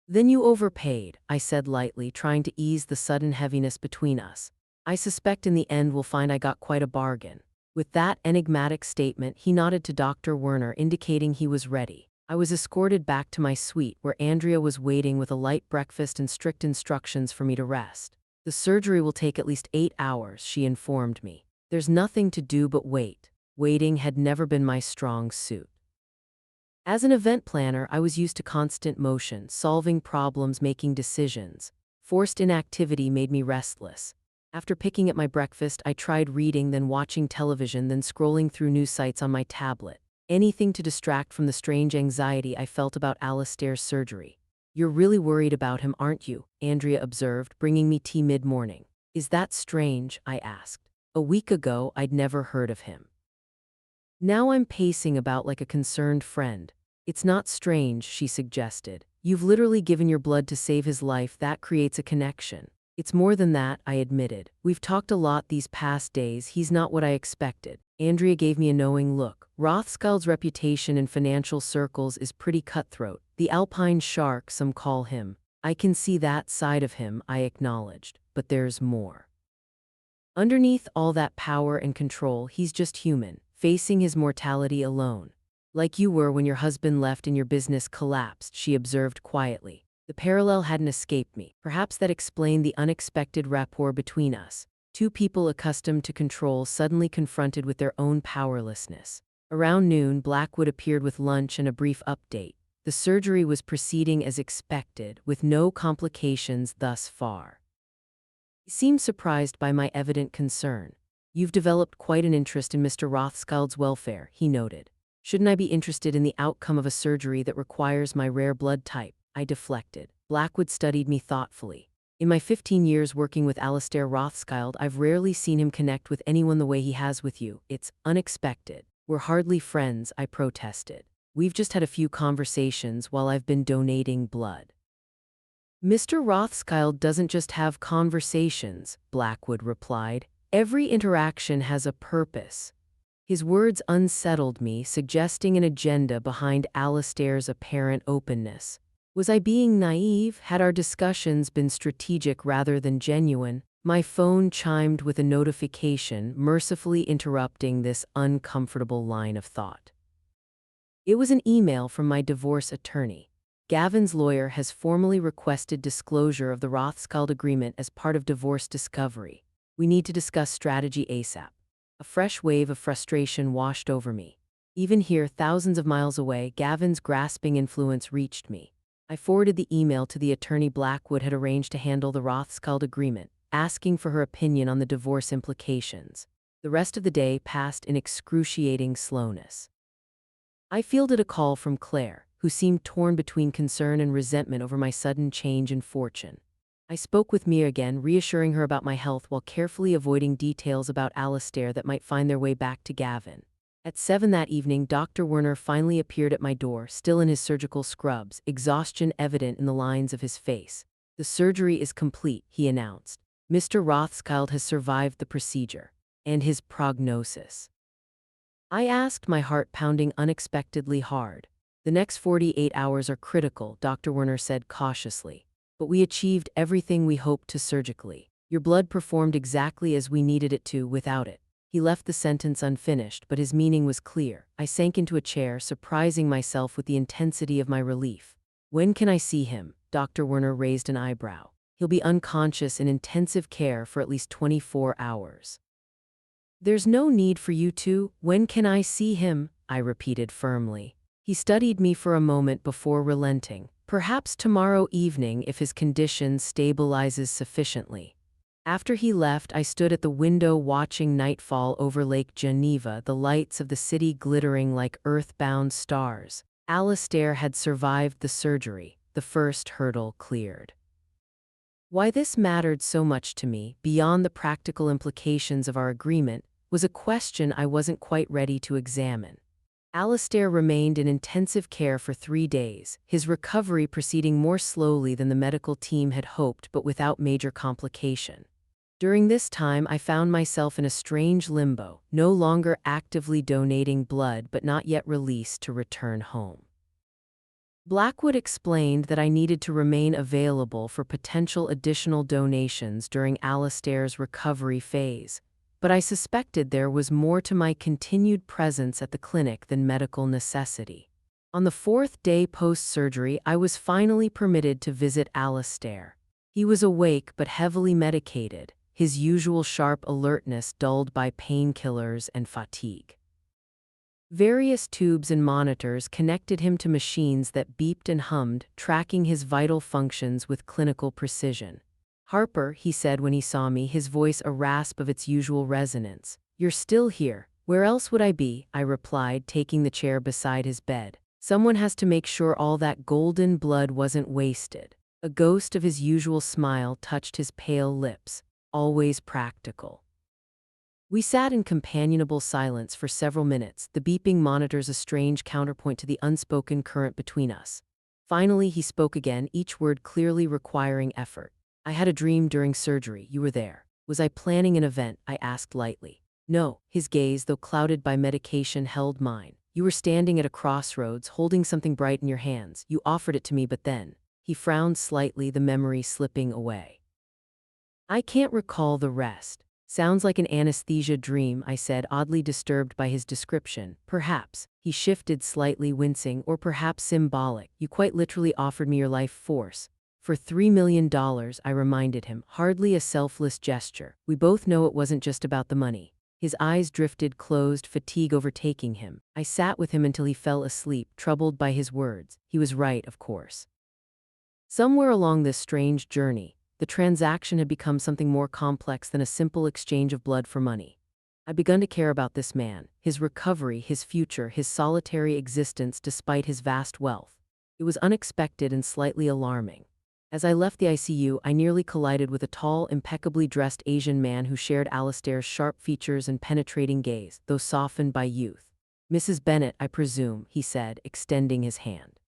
Then you overpaid, I said lightly, trying to ease the sudden heaviness between us. I suspect in the end we'll find I got quite a bargain. With that enigmatic statement, he nodded to Dr. Werner, indicating he was ready. I was escorted back to my suite, where Andrea was waiting with a light breakfast and strict instructions for me to rest. The surgery will take at least 8 hours, she informed me. There's nothing to do but wait. Waiting had never been my strong suit. As an event planner, I was used to constant motion, solving problems, making decisions. Forced inactivity made me restless. After picking up my breakfast, I tried reading, then watching television, then scrolling through news sites on my tablet. Anything to distract from the strange anxiety I felt about Alistair's surgery. You're really worried about him, aren't you? Andrea observed, bringing me tea mid-morning. Is that strange? I asked. A week ago, I'd never heard of him. Now I'm pacing about like a concerned friend. It's not strange, she suggested. You've literally given your blood to save his life. That creates a connection. It's more than that, I admitted. We've talked a lot these past days. He's not what I expected. Andrea gave me a knowing look. Rothschild's reputation in financial circles is pretty cutthroat. The Alpine shark, some call him. I can see that side of him, I acknowledged. But there's more. Underneath all that power and control, he's just human. facing his mortality alone. Like you were when your husband left and your business collapsed, she observed quietly. The parallel hadn't escaped me. Perhaps that explained the unexpected rapport between us. Two people accustomed to control suddenly confronted with their own powerlessness. Around noon, Blackwood appeared with lunch and a brief update. The surgery was proceeding as expected, with no complications thus far. He seemed surprised by my evident concern. You've developed quite an interest in Mr. Rothschild's welfare, he noted. Shouldn't I be interested in the outcome of a surgery that requires my rare blood type? I deflected. Blackwood studied me thoughtfully. In my 15 years working with Alistair Rothschild, I've rarely seen him connect with anyone the way he has with you. It's unexpected. We're hardly friends, I protested. We've just had a few conversations while I've been donating blood. Mr. Rothschild doesn't just have conversations, Blackwood replied. Every interaction has a purpose. His words unsettled me, suggesting an agenda behind Alistair's apparent openness. Was I being naive? Had our discussions been strategic rather than genuine? My phone chimed with a notification, mercifully interrupting this uncomfortable line of thought. It was an email from my divorce attorney. Gavin's lawyer has formally requested disclosure of the Rothschild agreement as part of divorce discovery. We need to discuss strategy ASAP. A fresh wave of frustration washed over me. Even here, thousands of miles away, Gavin's grasping influence reached me. I forwarded the email to the attorney Blackwood had arranged to handle the Rothschild agreement, asking for her opinion on the divorce implications. The rest of the day passed in excruciating slowness. I fielded a call from Claire, who seemed torn between concern and resentment over my sudden change in fortune. I spoke with Mia again, reassuring her about my health while carefully avoiding details about Alistair that might find their way back to Gavin. At 7 that evening, Dr. Werner finally appeared at my door, still in his surgical scrubs, exhaustion evident in the lines of his face. The surgery is complete, he announced. Mr. Rothschild has survived the procedure. And his prognosis? I asked, my heart pounding unexpectedly hard. The next 48 hours are critical, Dr. Werner said cautiously. But we achieved everything we hoped to surgically. Your blood performed exactly as we needed it to without it. He left the sentence unfinished, but his meaning was clear. I sank into a chair, surprising myself with the intensity of my relief. When can I see him? Dr. Werner raised an eyebrow. He'll be unconscious in intensive care for at least 24 hours. There's no need for you to. When can I see him? I repeated firmly. He studied me for a moment before relenting. Perhaps tomorrow evening if his condition stabilizes sufficiently. After he left, I stood at the window watching nightfall over Lake Geneva, the lights of the city glittering like earthbound stars. Alistair had survived the surgery, the first hurdle cleared. Why this mattered so much to me, beyond the practical implications of our agreement, was a question I wasn't quite ready to examine. Alistair remained in intensive care for 3 days, his recovery proceeding more slowly than the medical team had hoped but without major complication. During this time, I found myself in a strange limbo, no longer actively donating blood but not yet released to return home. Blackwood explained that I needed to remain available for potential additional donations during Alistair's recovery phase, but I suspected there was more to my continued presence at the clinic than medical necessity. On the 4th day post-surgery, I was finally permitted to visit Alistair. He was awake but heavily medicated, his usual sharp alertness dulled by painkillers and fatigue. Various tubes and monitors connected him to machines that beeped and hummed, tracking his vital functions with clinical precision. "Harper," he said when he saw me, his voice a rasp of its usual resonance. "You're still here. Where else would I be?" I replied, taking the chair beside his bed. "Someone has to make sure all that golden blood wasn't wasted." A ghost of his usual smile touched his pale lips. Always practical. We sat in companionable silence for several minutes, the beeping monitors a strange counterpoint to the unspoken current between us. Finally, he spoke again, each word clearly requiring effort. "I had a dream during surgery. You were there. Was I planning an event?" I asked lightly. "No." His gaze, though clouded by medication, held mine. "You were standing at a crossroads, holding something bright in your hands. You offered it to me, but then..." He frowned slightly, the memory slipping away. "I can't recall the rest." Sounds like an anesthesia dream, I said, oddly disturbed by his description. Perhaps. He shifted slightly, wincing, or perhaps symbolic. You quite literally offered me your life force. For $3 million, I reminded him, hardly a selfless gesture. We both know it wasn't just about the money. His eyes drifted closed, fatigue overtaking him. I sat with him until he fell asleep, troubled by his words. He was right, of course. Somewhere along this strange journey, the transaction had become something more complex than a simple exchange of blood for money. I'd begun to care about this man, his recovery, his future, his solitary existence despite his vast wealth. It was unexpected and slightly alarming. As I left the ICU, I nearly collided with a tall, impeccably dressed Asian man who shared Alastair's sharp features and penetrating gaze, though softened by youth. "Mrs. Bennet, I presume," he said, extending his hand.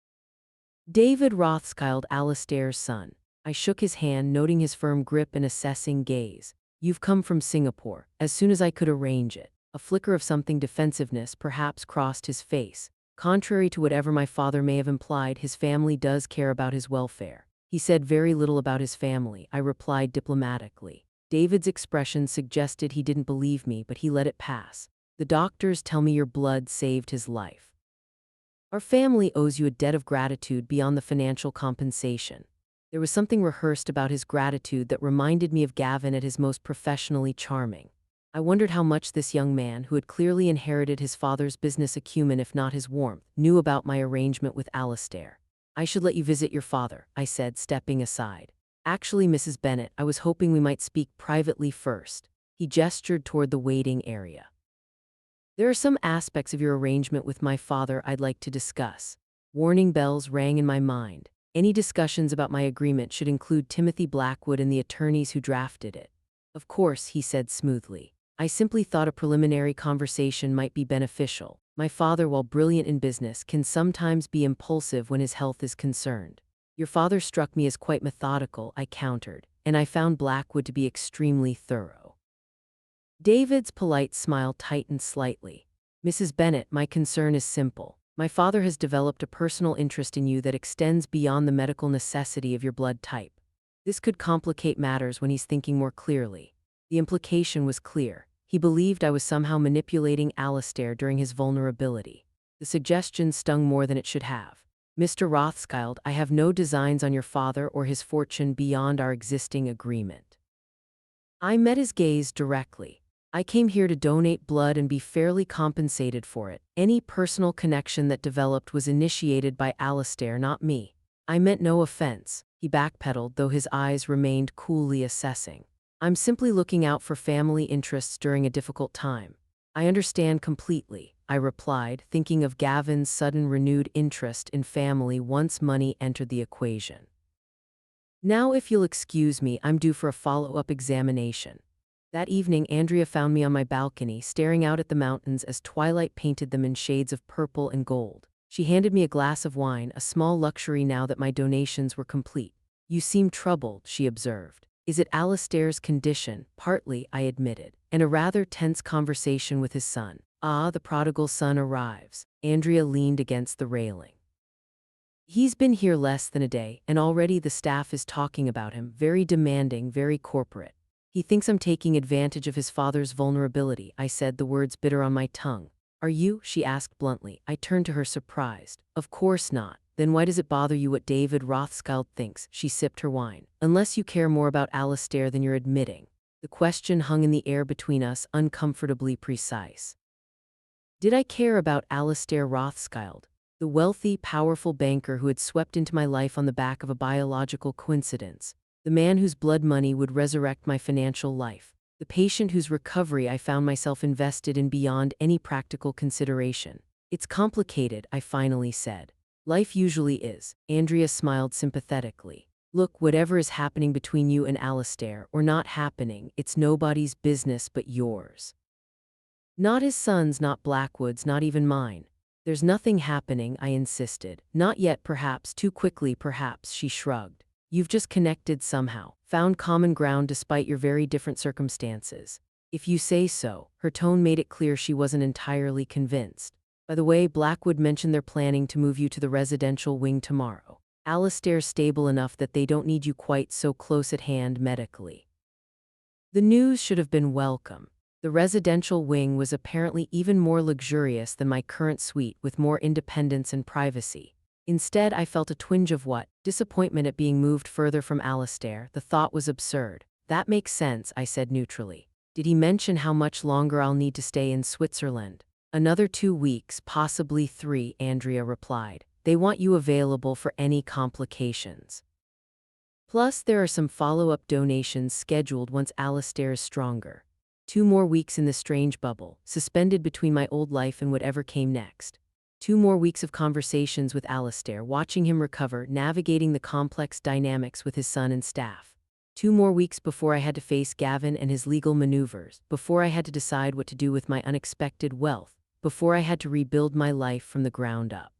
David Rothschild, Alastair's son. I shook his hand, noting his firm grip and assessing gaze. "You've come from Singapore." As soon as I could arrange it. A flicker of something defensiveness perhaps crossed his face. Contrary to whatever my father may have implied, his family does care about his welfare. He said very little about his family, I replied diplomatically. David's expression suggested he didn't believe me, but he let it pass. "The doctors tell me your blood saved his life. Our family owes you a debt of gratitude beyond the financial compensation." There was something rehearsed about his gratitude that reminded me of Gavin at his most professionally charming. I wondered how much this young man, who had clearly inherited his father's business acumen if not his warmth, knew about my arrangement with Alastair. "I should let you visit your father," I said, stepping aside. "Actually, Mrs. Bennet, I was hoping we might speak privately first." He gestured toward the waiting area. "There are some aspects of your arrangement with my father I'd like to discuss." Warning bells rang in my mind. Any discussions about my agreement should include Timothy Blackwood and the attorneys who drafted it. "Of course," he said smoothly. "I simply thought a preliminary conversation might be beneficial. My father, while brilliant in business, can sometimes be impulsive when his health is concerned." "Your father struck me as quite methodical," I countered, "and I found Blackwood to be extremely thorough." David's polite smile tightened slightly. "Mrs. Bennet, my concern is simple. My father has developed a personal interest in you that extends beyond the medical necessity of your blood type. This could complicate matters when he's thinking more clearly." The implication was clear. He believed I was somehow manipulating Alastair during his vulnerability. The suggestion stung more than it should have. "Mr. Rothschild, I have no designs on your father or his fortune beyond our existing agreement." I met his gaze directly. "I came here to donate blood and be fairly compensated for it. Any personal connection that developed was initiated by Alastair, not me." I meant no offense. He backpedaled, though his eyes remained coolly assessing. "I'm simply looking out for family interests during a difficult time." "I understand completely," I replied, thinking of Gavin's sudden renewed interest in family once money entered the equation. "Now, if you'll excuse me, I'm due for a follow-up examination." That evening, Andrea found me on my balcony, staring out at the mountains as twilight painted them in shades of purple and gold. She handed me a glass of wine, a small luxury now that my donations were complete. "You seem troubled," she observed. "Is it Alastair's condition?" "Partly," I admitted, "and a rather tense conversation with his son." "Ah, the prodigal son arrives." Andrea leaned against the railing. "He's been here less than a day, and already the staff is talking about him, very demanding, very corporate. He thinks I'm taking advantage of his father's vulnerability," I said, the words bitter on my tongue. "Are you?" she asked bluntly. I turned to her, surprised. "Of course not." "Then why does it bother you what David Rothschild thinks?" She sipped her wine. "Unless you care more about Alastair than you're admitting." The question hung in the air between us, uncomfortably precise. Did I care about Alastair Rothschild, the wealthy, powerful banker who had swept into my life on the back of a biological coincidence, the man whose blood money would resurrect my financial life, the patient whose recovery I found myself invested in beyond any practical consideration? "It's complicated," I finally said. "Life usually is." Andrea smiled sympathetically. "Look, whatever is happening between you and Alastair, or not happening, it's nobody's business but yours. Not his son's, not Blackwood's, not even mine." "There's nothing happening," I insisted. "Not yet, perhaps, too quickly, perhaps," she shrugged. "You've just connected somehow, found common ground despite your very different circumstances." "If you say so." Her tone made it clear she wasn't entirely convinced. "By the way, Blackwood mentioned they're planning to move you to the residential wing tomorrow. Alastair's stable enough that they don't need you quite so close at hand medically." The news should have been welcome. The residential wing was apparently even more luxurious than my current suite, with more independence and privacy. Instead, I felt a twinge of disappointment at being moved further from Alistair. The thought was absurd. That makes sense, I said neutrally. Did he mention how much longer I'll need to stay in Switzerland? Another 2 weeks, possibly 3, Andrea replied. They want you available for any complications. Plus, there are some follow-up donations scheduled once Alistair is stronger. 2 more weeks in the strange bubble, suspended between my old life and whatever came next. 2 more weeks of conversations with Alistair, watching him recover, navigating the complex dynamics with his son and staff. 2 more weeks before I had to face Gavin and his legal maneuvers, before I had to decide what to do with my unexpected wealth, before I had to rebuild my life from the ground up.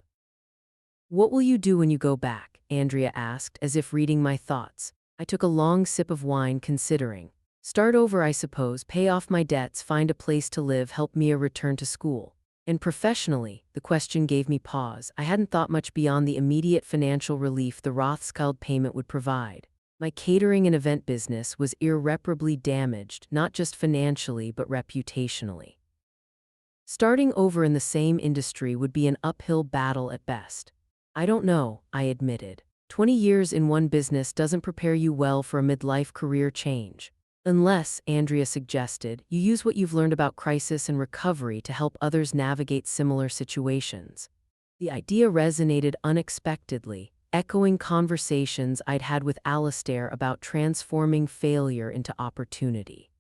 What will you do when you go back? Andrea asked, as if reading my thoughts. I took a long sip of wine, considering. Start over, I suppose, pay off my debts, find a place to live, help Mia return to school. And professionally, the question gave me pause. I hadn't thought much beyond the immediate financial relief the Rothschild payment would provide. My catering and event business was irreparably damaged, not just financially but reputationally. Starting over in the same industry would be an uphill battle at best. I don't know, I admitted. 20 years in one business doesn't prepare you well for a midlife career change. Unless, Andrea suggested, you use what you've learned about crisis and recovery to help others navigate similar situations. The idea resonated unexpectedly, echoing conversations I'd had with Alistair about transforming failure into opportunity.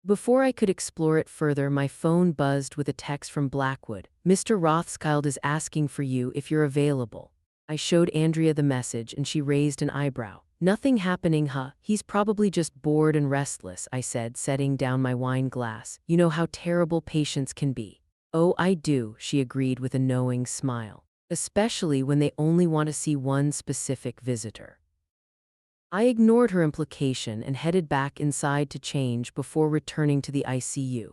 Before I could explore it further, my phone buzzed with a text from Blackwood. Mr. Rothschild is asking for you if you're available. I showed Andrea the message and she raised an eyebrow. Nothing happening, huh? He's probably just bored and restless, I said, setting down my wine glass. You know how terrible patients can be. Oh, I do, she agreed with a knowing smile. Especially when they only want to see one specific visitor. I ignored her implication and headed back inside to change before returning to the ICU.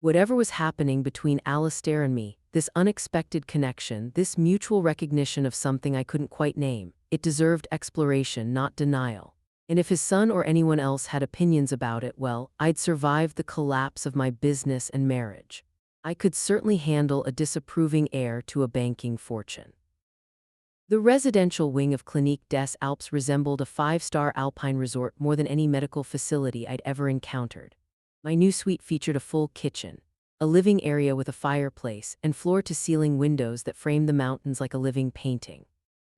Whatever was happening between Alistair and me, this unexpected connection, this mutual recognition of something I couldn't quite name, it deserved exploration, not denial. And if his son or anyone else had opinions about it, well, I'd survived the collapse of my business and marriage. I could certainly handle a disapproving heir to a banking fortune. The residential wing of Clinique des Alpes resembled a 5-star alpine resort more than any medical facility I'd ever encountered. My new suite featured a full kitchen, a living area with a fireplace, and floor-to-ceiling windows that framed the mountains like a living painting.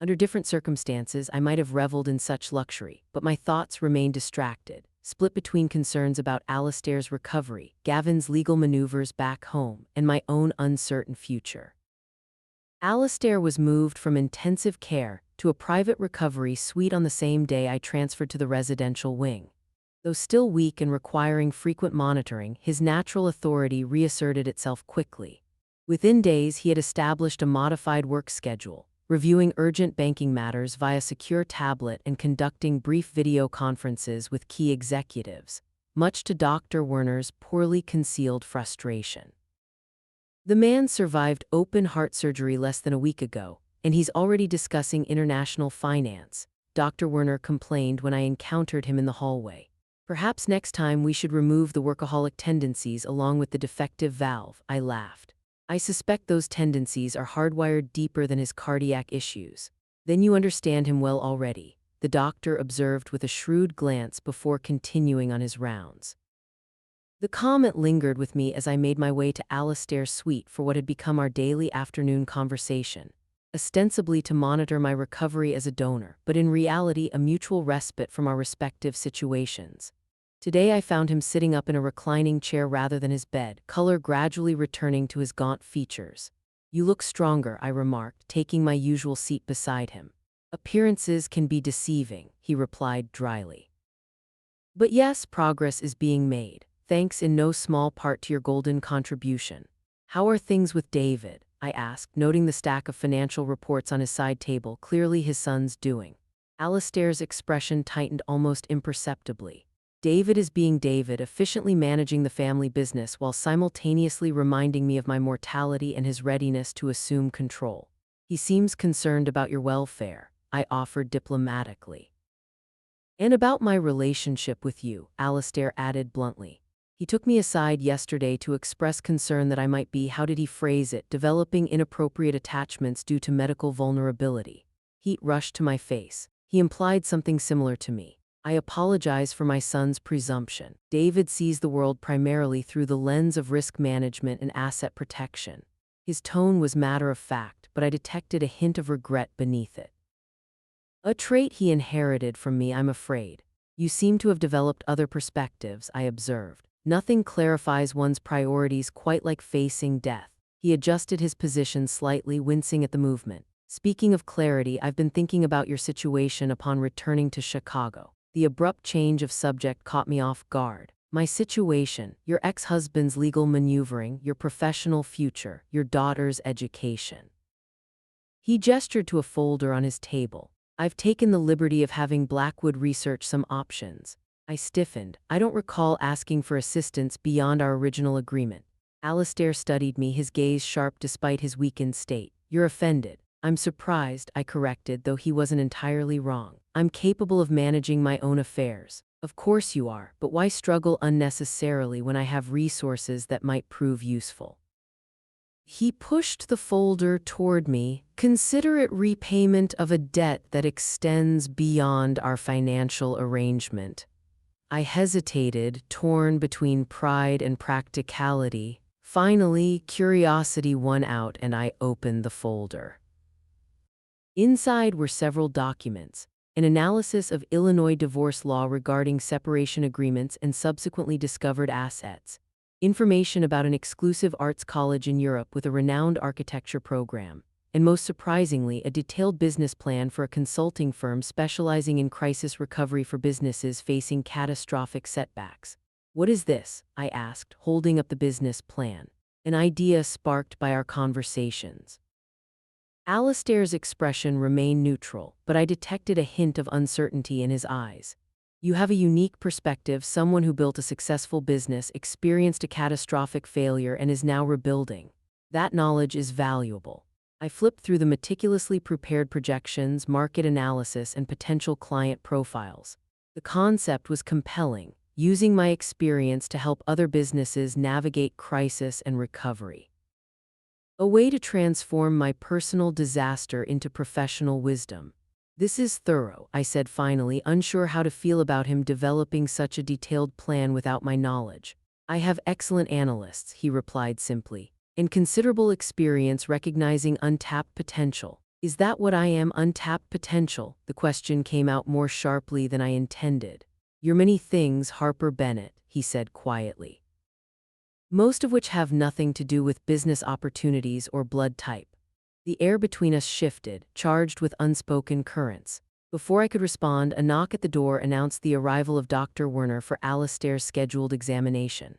Under different circumstances, I might have reveled in such luxury, but my thoughts remained distracted, split between concerns about Alistair's recovery, Gavin's legal maneuvers back home, and my own uncertain future. Alistair was moved from intensive care to a private recovery suite on the same day I transferred to the residential wing. Though still weak and requiring frequent monitoring, his natural authority reasserted itself quickly. Within days, he had established a modified work schedule, reviewing urgent banking matters via secure tablet and conducting brief video conferences with key executives, much to Dr. Werner's poorly concealed frustration. The man survived open heart surgery less than a week ago, and he's already discussing international finance, Dr. Werner complained when I encountered him in the hallway. Perhaps next time we should remove the workaholic tendencies along with the defective valve, I laughed. I suspect those tendencies are hardwired deeper than his cardiac issues. Then you understand him well already, the doctor observed with a shrewd glance before continuing on his rounds. The comment lingered with me as I made my way to Alistair's suite for what had become our daily afternoon conversation, ostensibly to monitor my recovery as a donor, but in reality a mutual respite from our respective situations. Today I found him sitting up in a reclining chair rather than his bed, color gradually returning to his gaunt features. You look stronger, I remarked, taking my usual seat beside him. Appearances can be deceiving, he replied dryly. But yes, progress is being made. Thanks in no small part to your golden contribution. How are things with David? I asked, noting the stack of financial reports on his side table, clearly his son's doing. Alistair's expression tightened almost imperceptibly. David is being David, efficiently managing the family business while simultaneously reminding me of my mortality and his readiness to assume control. He seems concerned about your welfare, I offered diplomatically. And about my relationship with you, Alistair added bluntly. He took me aside yesterday to express concern that I might be, how did he phrase it, developing inappropriate attachments due to medical vulnerability. Heat rushed to my face. He implied something similar to me. I apologize for my son's presumption. David sees the world primarily through the lens of risk management and asset protection. His tone was matter of fact, but I detected a hint of regret beneath it. A trait he inherited from me, I'm afraid. You seem to have developed other perspectives, I observed. Nothing clarifies one's priorities quite like facing death. He adjusted his position slightly, wincing at the movement. Speaking of clarity, I've been thinking about your situation upon returning to Chicago. The abrupt change of subject caught me off guard. My situation, your ex-husband's legal maneuvering, your professional future, your daughter's education. He gestured to a folder on his table. I've taken the liberty of having Blackwood research some options. I stiffened. I don't recall asking for assistance beyond our original agreement. Alistair studied me, his gaze sharp despite his weakened state. You're offended. I'm surprised, I corrected, though he wasn't entirely wrong. I'm capable of managing my own affairs. Of course you are, but why struggle unnecessarily when I have resources that might prove useful? He pushed the folder toward me. Consider it repayment of a debt that extends beyond our financial arrangement. I hesitated, torn between pride and practicality. Finally, curiosity won out and I opened the folder. Inside were several documents, an analysis of Illinois divorce law regarding separation agreements and subsequently discovered assets, information about an exclusive arts college in Europe with a renowned architecture program, and most surprisingly, a detailed business plan for a consulting firm specializing in crisis recovery for businesses facing catastrophic setbacks. What is this? I asked, holding up the business plan, an idea sparked by our conversations. Alistair's expression remained neutral, but I detected a hint of uncertainty in his eyes. You have a unique perspective, someone who built a successful business, experienced a catastrophic failure, and is now rebuilding. That knowledge is valuable. I flipped through the meticulously prepared projections, market analysis, and potential client profiles. The concept was compelling, using my experience to help other businesses navigate crisis and recovery. A way to transform my personal disaster into professional wisdom. This is thorough, I said finally, unsure how to feel about him developing such a detailed plan without my knowledge. I have excellent analysts, he replied simply, and considerable experience recognizing untapped potential. Is that what I am, untapped potential? The question came out more sharply than I intended. You're many things, Harper Bennett, he said quietly. Most of which have nothing to do with business opportunities or blood type. The air between us shifted, charged with unspoken currents. Before I could respond, a knock at the door announced the arrival of Dr. Werner for Alistair's scheduled examination.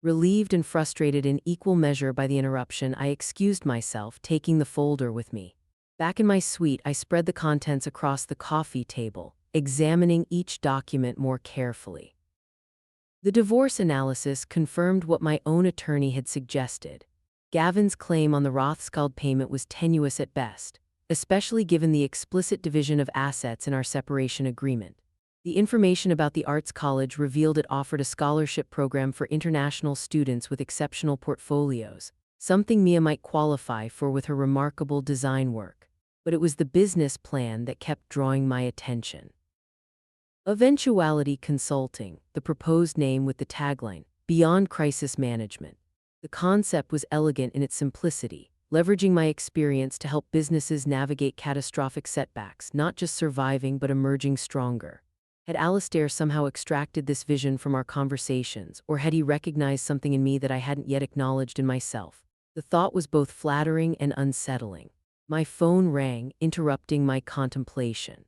Relieved and frustrated in equal measure by the interruption, I excused myself, taking the folder with me. Back in my suite, I spread the contents across the coffee table, examining each document more carefully. The divorce analysis confirmed what my own attorney had suggested. Gavin's claim on the Rothschild payment was tenuous at best, especially given the explicit division of assets in our separation agreement. The information about the arts college revealed it offered a scholarship program for international students with exceptional portfolios, something Mia might qualify for with her remarkable design work. But it was the business plan that kept drawing my attention. Eventuality Consulting, the proposed name with the tagline, Beyond Crisis Management. The concept was elegant in its simplicity, leveraging my experience to help businesses navigate catastrophic setbacks, not just surviving but emerging stronger. Had Alistair somehow extracted this vision from our conversations, or had he recognized something in me that I hadn't yet acknowledged in myself? The thought was both flattering and unsettling. My phone rang, interrupting my contemplation.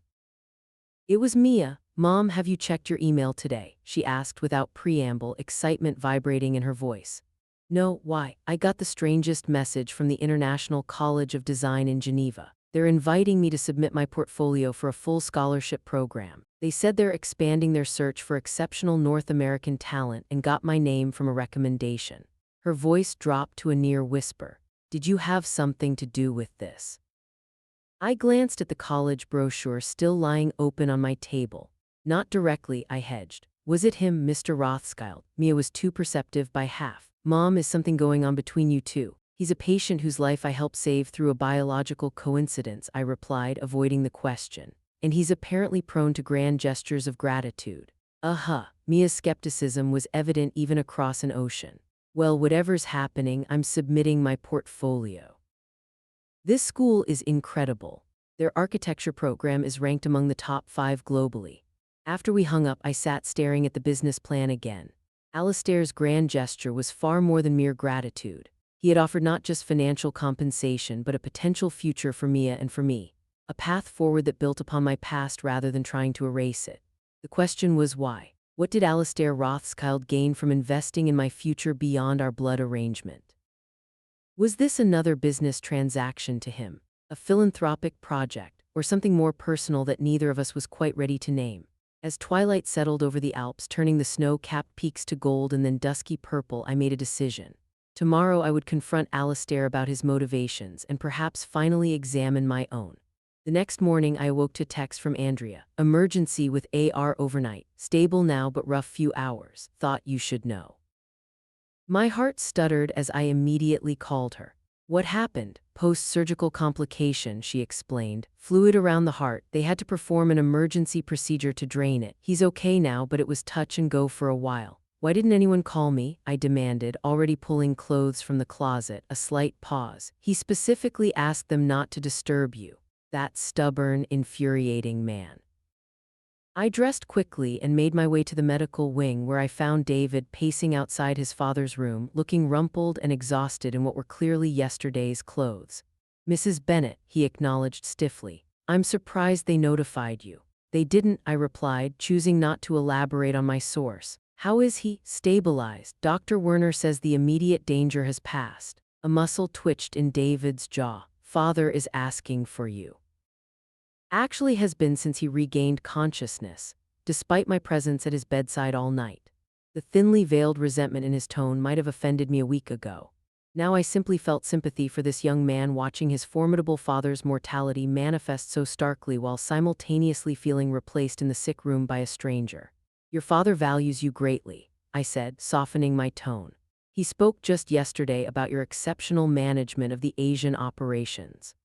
It was Mia. Mom, have you checked your email today? She asked without preamble, excitement vibrating in her voice. No, why? I got the strangest message from the International College of Design in Geneva. They're inviting me to submit my portfolio for a full scholarship program. They said they're expanding their search for exceptional North American talent and got my name from a recommendation. Her voice dropped to a near whisper. Did you have something to do with this? I glanced at the college brochure still lying open on my table. Not directly, I hedged. Was it him, Mr. Rothschild? Mia was too perceptive by half. Mom, is something going on between you two? He's a patient whose life I helped save through a biological coincidence, I replied, avoiding the question. And he's apparently prone to grand gestures of gratitude. Mia's skepticism was evident even across an ocean. Well, whatever's happening, I'm submitting my portfolio. This school is incredible. Their architecture program is ranked among the top 5 globally. After we hung up, I sat staring at the business plan again. Alistair's grand gesture was far more than mere gratitude. He had offered not just financial compensation, but a potential future for Mia and for me. A path forward that built upon my past rather than trying to erase it. The question was why? What did Alistair Rothschild gain from investing in my future beyond our blood arrangement? Was this another business transaction to him, a philanthropic project, or something more personal that neither of us was quite ready to name? As twilight settled over the Alps, turning the snow-capped peaks to gold and then dusky purple, I made a decision. Tomorrow I would confront Alistair about his motivations and perhaps finally examine my own. The next morning I awoke to text from Andrea. Emergency with AR overnight. Stable now but rough few hours. Thought you should know. My heart stuttered as I immediately called her. What happened? Post-surgical complication, she explained. Fluid around the heart. They had to perform an emergency procedure to drain it. He's okay now, but it was touch and go for a while. Why didn't anyone call me? I demanded, already pulling clothes from the closet. A slight pause. He specifically asked them not to disturb you. That stubborn, infuriating man. I dressed quickly and made my way to the medical wing, where I found David pacing outside his father's room, looking rumpled and exhausted in what were clearly yesterday's clothes. Mrs. Bennet, he acknowledged stiffly. I'm surprised they notified you. They didn't, I replied, choosing not to elaborate on my source. How is he? Stabilized. Dr. Werner says the immediate danger has passed. A muscle twitched in David's jaw. Father is asking for you. Actually has been since he regained consciousness, despite my presence at his bedside all night. The thinly veiled resentment in his tone might have offended me a week ago. Now I simply felt sympathy for this young man watching his formidable father's mortality manifest so starkly while simultaneously feeling replaced in the sick room by a stranger. Your father values you greatly, I said, softening my tone. He spoke just yesterday about your exceptional management of the Asian operations.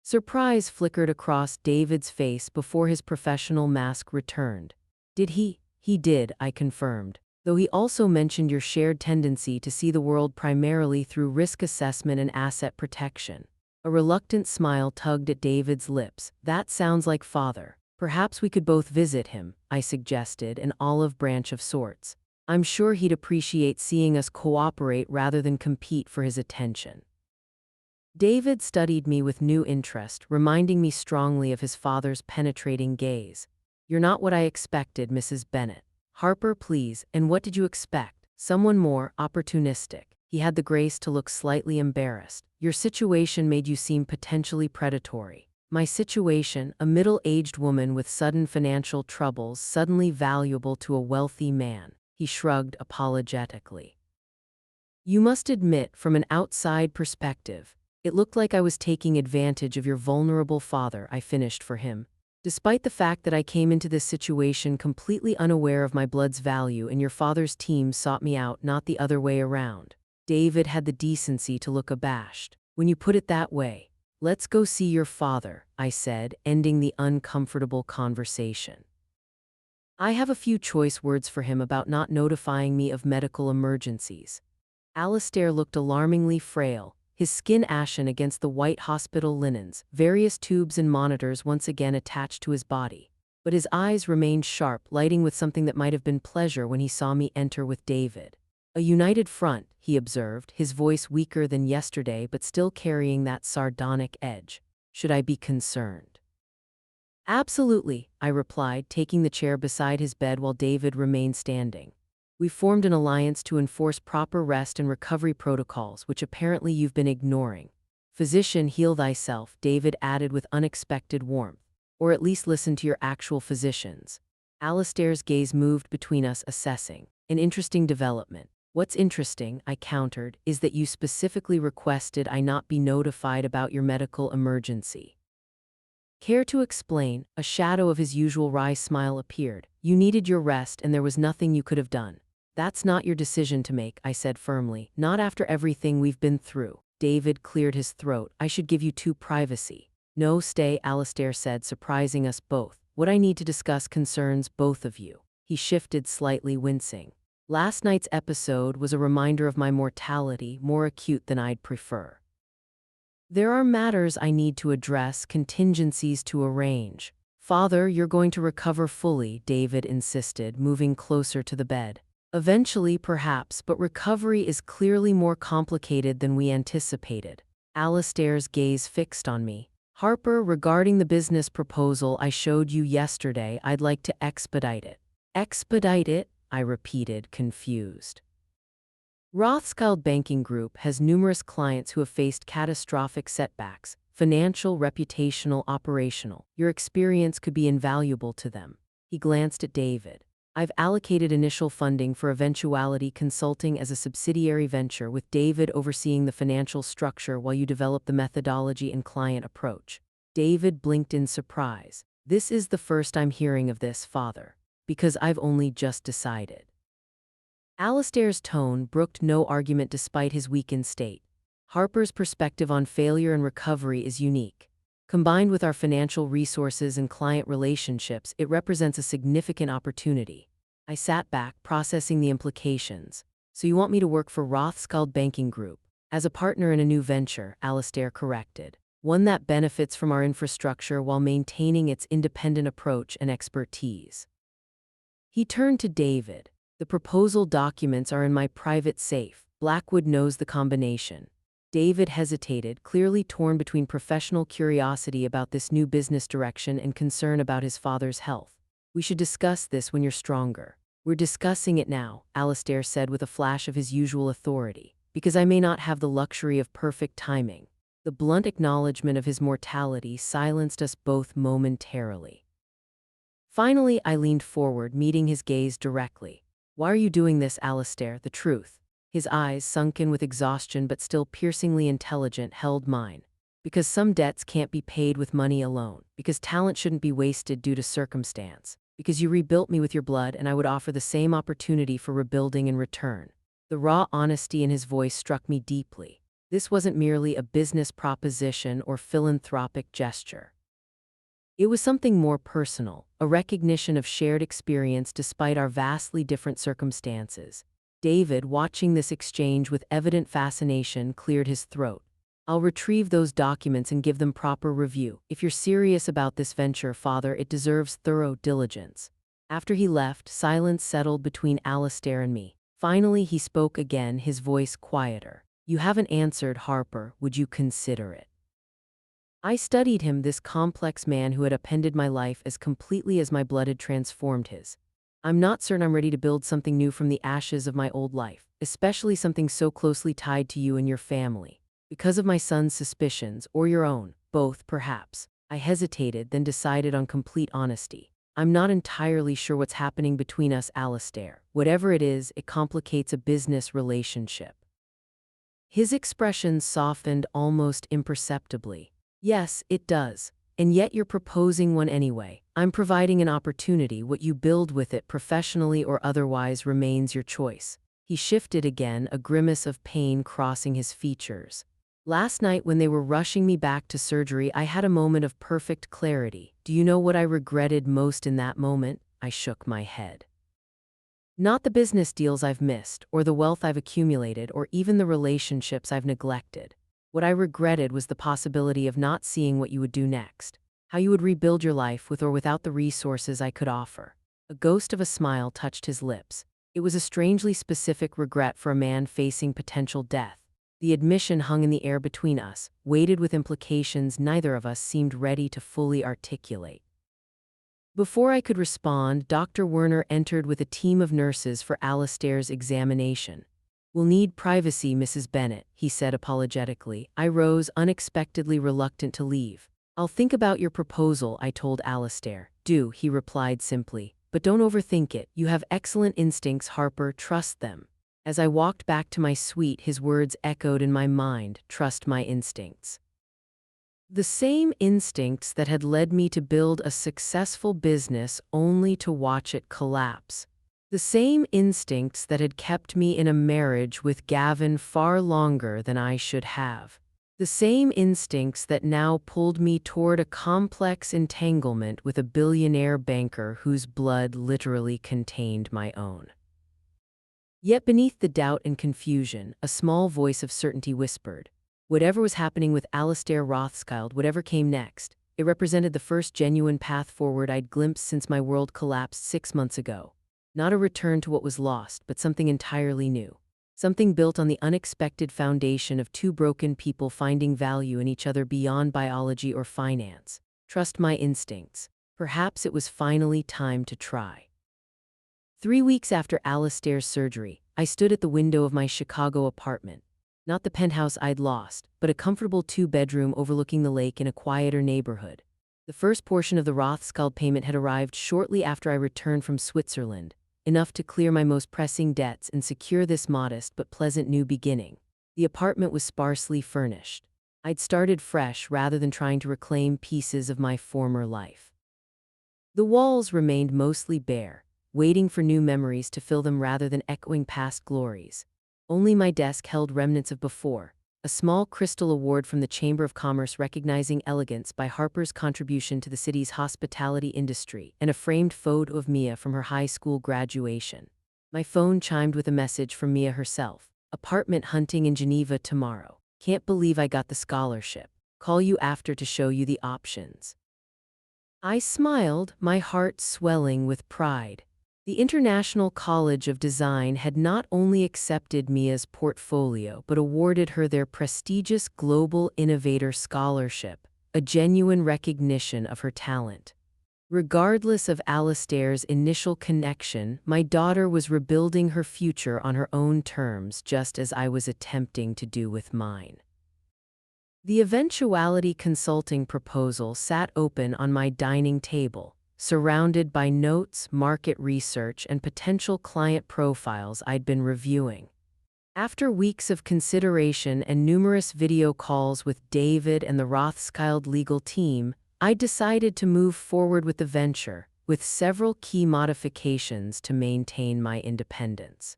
Surprise flickered across David's face before his professional mask returned. Did he? He did, I confirmed, though he also mentioned your shared tendency to see the world primarily through risk assessment and asset protection. A reluctant smile tugged at David's lips. That sounds like father. Perhaps we could both visit him, I suggested, an olive branch of sorts. I'm sure he'd appreciate seeing us cooperate rather than compete for his attention. David studied me with new interest, reminding me strongly of his father's penetrating gaze. You're not what I expected, Mrs. Bennet. Harper, please, and what did you expect? Someone more opportunistic. He had the grace to look slightly embarrassed. Your situation made you seem potentially predatory. My situation, a middle-aged woman with sudden financial troubles, suddenly valuable to a wealthy man. He shrugged apologetically. You must admit, from an outside perspective, it looked like I was taking advantage of your vulnerable father, I finished for him. Despite the fact that I came into this situation completely unaware of my blood's value and your father's team sought me out, not the other way around. David had the decency to look abashed. When you put it that way, let's go see your father, I said, ending the uncomfortable conversation. I have a few choice words for him about not notifying me of medical emergencies. Alistair looked alarmingly frail, his skin ashen against the white hospital linens, various tubes and monitors once again attached to his body. But his eyes remained sharp, lighting with something that might have been pleasure when he saw me enter with David. A united front, he observed, his voice weaker than yesterday but still carrying that sardonic edge. Should I be concerned? Absolutely, I replied, taking the chair beside his bed while David remained standing. We formed an alliance to enforce proper rest and recovery protocols, which apparently you've been ignoring. Physician, heal thyself, David added with unexpected warmth. Or at least listen to your actual physicians. Alistair's gaze moved between us, assessing. An interesting development. What's interesting, I countered, is that you specifically requested I not be notified about your medical emergency. Care to explain? A shadow of his usual wry smile appeared. You needed your rest and there was nothing you could have done. That's not your decision to make, I said firmly. Not after everything we've been through. David cleared his throat. I should give you privacy. No, stay, Alistair said, surprising us both. What I need to discuss concerns both of you. He shifted slightly, wincing. Last night's episode was a reminder of my mortality, more acute than I'd prefer. There are matters I need to address, contingencies to arrange. Father, you're going to recover fully, David insisted, moving closer to the bed. Eventually, perhaps, but recovery is clearly more complicated than we anticipated. Alistair's gaze fixed on me. Harper, regarding the business proposal I showed you yesterday, I'd like to expedite it. Expedite it? I repeated, confused. Rothschild Banking Group has numerous clients who have faced catastrophic setbacks, financial, reputational, operational. Your experience could be invaluable to them. He glanced at David. I've allocated initial funding for Eventuality Consulting as a subsidiary venture, with David overseeing the financial structure while you develop the methodology and client approach. David blinked in surprise. This is the first I'm hearing of this, Father, because I've only just decided. Alistair's tone brooked no argument despite his weakened state. Harper's perspective on failure and recovery is unique. Combined with our financial resources and client relationships, it represents a significant opportunity. I sat back, processing the implications. So you want me to work for Rothschild Banking Group? As a partner in a new venture, Alistair corrected. One that benefits from our infrastructure while maintaining its independent approach and expertise. He turned to David. The proposal documents are in my private safe. Blackwood knows the combination. David hesitated, clearly torn between professional curiosity about this new business direction and concern about his father's health. We should discuss this when you're stronger. We're discussing it now, Alistair said with a flash of his usual authority, because I may not have the luxury of perfect timing. The blunt acknowledgement of his mortality silenced us both momentarily. Finally, I leaned forward, meeting his gaze directly. Why are you doing this, Alistair? The truth. His eyes, sunken with exhaustion but still piercingly intelligent, held mine. Because some debts can't be paid with money alone. Because talent shouldn't be wasted due to circumstance. Because you rebuilt me with your blood and I would offer the same opportunity for rebuilding in return. The raw honesty in his voice struck me deeply. This wasn't merely a business proposition or philanthropic gesture. It was something more personal, a recognition of shared experience despite our vastly different circumstances. David, watching this exchange with evident fascination, cleared his throat. I'll retrieve those documents and give them proper review. If you're serious about this venture, Father, it deserves thorough diligence. After he left, silence settled between Alistair and me. Finally, he spoke again, his voice quieter. You haven't answered, Harper. Would you consider it? I studied him, this complex man who had upended my life as completely as my blood had transformed his. I'm not certain I'm ready to build something new from the ashes of my old life, especially something so closely tied to you and your family. Because of my son's suspicions, or your own, both perhaps. I hesitated, then decided on complete honesty. I'm not entirely sure what's happening between us, Alistair. Whatever it is, it complicates a business relationship. His expression softened almost imperceptibly. Yes, it does. And yet you're proposing one anyway. I'm providing an opportunity. What you build with it, professionally or otherwise, remains your choice. He shifted again, a grimace of pain crossing his features. Last night when they were rushing me back to surgery, I had a moment of perfect clarity. Do you know what I regretted most in that moment? I shook my head. Not the business deals I've missed, or the wealth I've accumulated, or even the relationships I've neglected. What I regretted was the possibility of not seeing what you would do next. How you would rebuild your life with or without the resources I could offer. A ghost of a smile touched his lips. It was a strangely specific regret for a man facing potential death. The admission hung in the air between us, weighted with implications neither of us seemed ready to fully articulate. Before I could respond, Dr. Werner entered with a team of nurses for Alistair's examination. We'll need privacy, Mrs. Bennet, he said apologetically. I rose, unexpectedly reluctant to leave. I'll think about your proposal, I told Alistair. Do, he replied simply. But don't overthink it. You have excellent instincts, Harper. Trust them. As I walked back to my suite, his words echoed in my mind. Trust my instincts. The same instincts that had led me to build a successful business only to watch it collapse. The same instincts that had kept me in a marriage with Gavin far longer than I should have. The same instincts that now pulled me toward a complex entanglement with a billionaire banker whose blood literally contained my own. Yet beneath the doubt and confusion, a small voice of certainty whispered, whatever was happening with Alastair Rothschild, whatever came next, it represented the first genuine path forward I'd glimpsed since my world collapsed 6 months ago. Not a return to what was lost, but something entirely new. Something built on the unexpected foundation of two broken people finding value in each other beyond biology or finance. Trust my instincts. Perhaps it was finally time to try. 3 weeks after Alastair's surgery, I stood at the window of my Chicago apartment. Not the penthouse I'd lost, but a comfortable two-bedroom overlooking the lake in a quieter neighborhood. The first portion of the Rothschild payment had arrived shortly after I returned from Switzerland, enough to clear my most pressing debts and secure this modest but pleasant new beginning. The apartment was sparsely furnished. I'd started fresh rather than trying to reclaim pieces of my former life. The walls remained mostly bare, waiting for new memories to fill them rather than echoing past glories. Only my desk held remnants of before, a small crystal award from the Chamber of Commerce recognizing elegance by Harper's contribution to the city's hospitality industry, and a framed photo of Mia from her high school graduation. My phone chimed with a message from Mia herself. Apartment hunting in Geneva tomorrow. Can't believe I got the scholarship. Call you after to show you the options. I smiled, my heart swelling with pride. The International College of Design had not only accepted Mia's portfolio but awarded her their prestigious Global Innovator Scholarship, a genuine recognition of her talent. Regardless of Alastair's initial connection, my daughter was rebuilding her future on her own terms, just as I was attempting to do with mine. The Eventuality Consulting proposal sat open on my dining table, surrounded by notes, market research, and potential client profiles I'd been reviewing. After weeks of consideration and numerous video calls with David and the Rothschild legal team, I decided to move forward with the venture, with several key modifications to maintain my independence.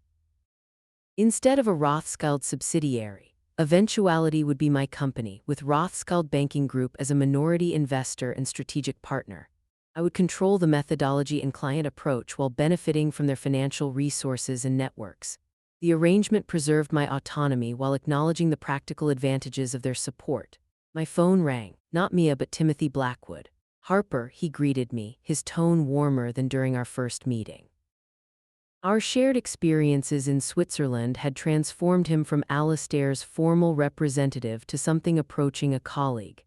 Instead of a Rothschild subsidiary, Eventuality would be my company, with Rothschild Banking Group as a minority investor and strategic partner. I would control the methodology and client approach while benefiting from their financial resources and networks. The arrangement preserved my autonomy while acknowledging the practical advantages of their support. My phone rang, not Mia but Timothy Blackwood. Harper, he greeted me, his tone warmer than during our first meeting. Our shared experiences in Switzerland had transformed him from Alastair's formal representative to something approaching a colleague.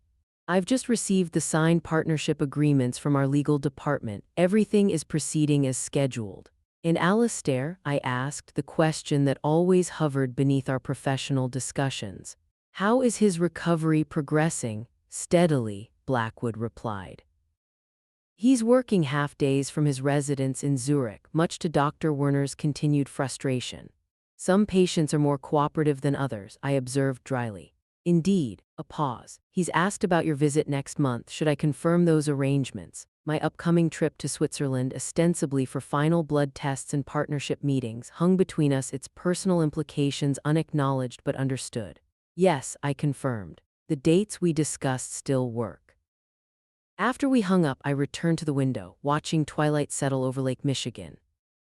I've just received the signed partnership agreements from our legal department. Everything is proceeding as scheduled. And Alastair, I asked the question that always hovered beneath our professional discussions. How is his recovery progressing? Steadily, Blackwood replied. He's working half-days from his residence in Zurich, much to Dr. Werner's continued frustration. Some patients are more cooperative than others, I observed dryly. Indeed, a pause. He's asked about your visit next month. Should I confirm those arrangements? My upcoming trip to Switzerland, ostensibly for final blood tests and partnership meetings, hung between us, its personal implications unacknowledged but understood. Yes, I confirmed. The dates we discussed still work. After we hung up, I returned to the window, watching twilight settle over Lake Michigan.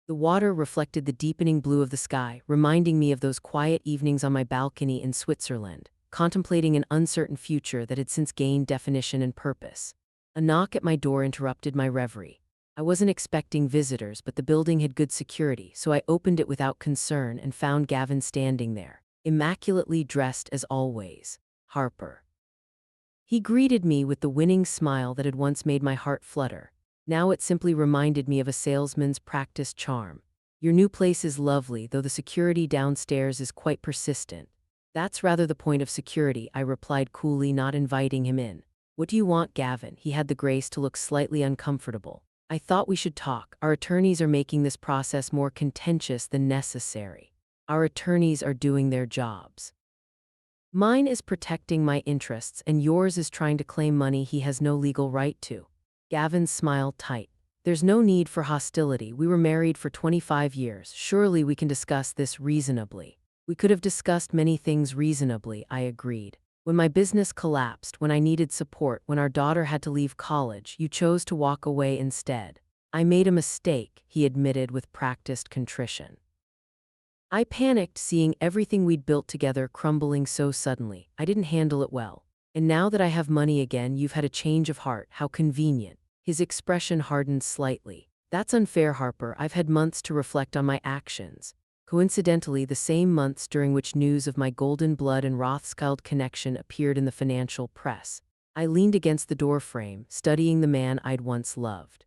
The water reflected the deepening blue of the sky, reminding me of those quiet evenings on my balcony in Switzerland, contemplating an uncertain future that had since gained definition and purpose. A knock at my door interrupted my reverie. I wasn't expecting visitors, but the building had good security, so I opened it without concern and found Gavin standing there, immaculately dressed as always. Harper. He greeted me with the winning smile that had once made my heart flutter. Now it simply reminded me of a salesman's practiced charm. Your new place is lovely, though the security downstairs is quite persistent. That's rather the point of security, I replied coolly, not inviting him in. What do you want, Gavin? He had the grace to look slightly uncomfortable. I thought we should talk. Our attorneys are making this process more contentious than necessary. Our attorneys are doing their jobs. Mine is protecting my interests, and yours is trying to claim money he has no legal right to. Gavin smiled tight. There's no need for hostility. We were married for 25 years. Surely we can discuss this reasonably. We could have discussed many things reasonably, I agreed. When my business collapsed, when I needed support, when our daughter had to leave college, you chose to walk away instead. I made a mistake, he admitted with practiced contrition. I panicked seeing everything we'd built together crumbling so suddenly. I didn't handle it well. And now that I have money again, you've had a change of heart. How convenient. His expression hardened slightly. That's unfair, Harper. I've had months to reflect on my actions. Coincidentally, the same months during which news of my Golden Blood and Rothschild connection appeared in the financial press. I leaned against the doorframe, studying the man I'd once loved.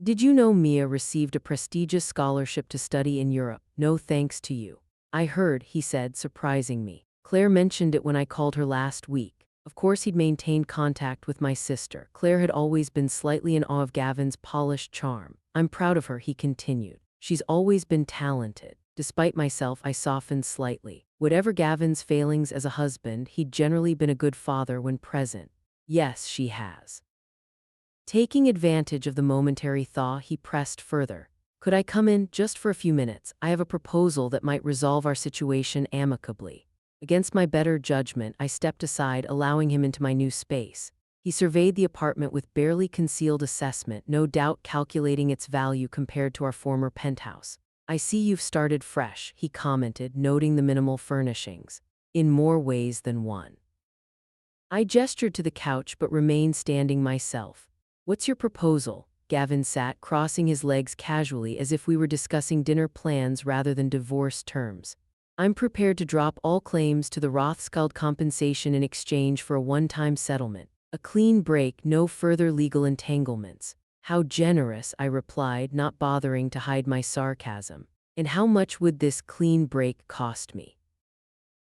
Did you know Mia received a prestigious scholarship to study in Europe? No thanks to you. I heard, he said, surprising me. Claire mentioned it when I called her last week. Of course he'd maintained contact with my sister. Claire had always been slightly in awe of Gavin's polished charm. I'm proud of her, he continued. She's always been talented. Despite myself, I softened slightly. Whatever Gavin's failings as a husband, he'd generally been a good father when present. Yes, she has. Taking advantage of the momentary thaw, he pressed further. Could I come in just for a few minutes? I have a proposal that might resolve our situation amicably. Against my better judgment, I stepped aside, allowing him into my new space. He surveyed the apartment with barely concealed assessment, no doubt calculating its value compared to our former penthouse. I see you've started fresh, he commented, noting the minimal furnishings. In more ways than one. I gestured to the couch but remained standing myself. What's your proposal? Gavin sat, crossing his legs casually as if we were discussing dinner plans rather than divorce terms. I'm prepared to drop all claims to the Rothschild compensation in exchange for a one-time settlement. A clean break, no further legal entanglements. How generous, I replied, not bothering to hide my sarcasm. And how much would this clean break cost me?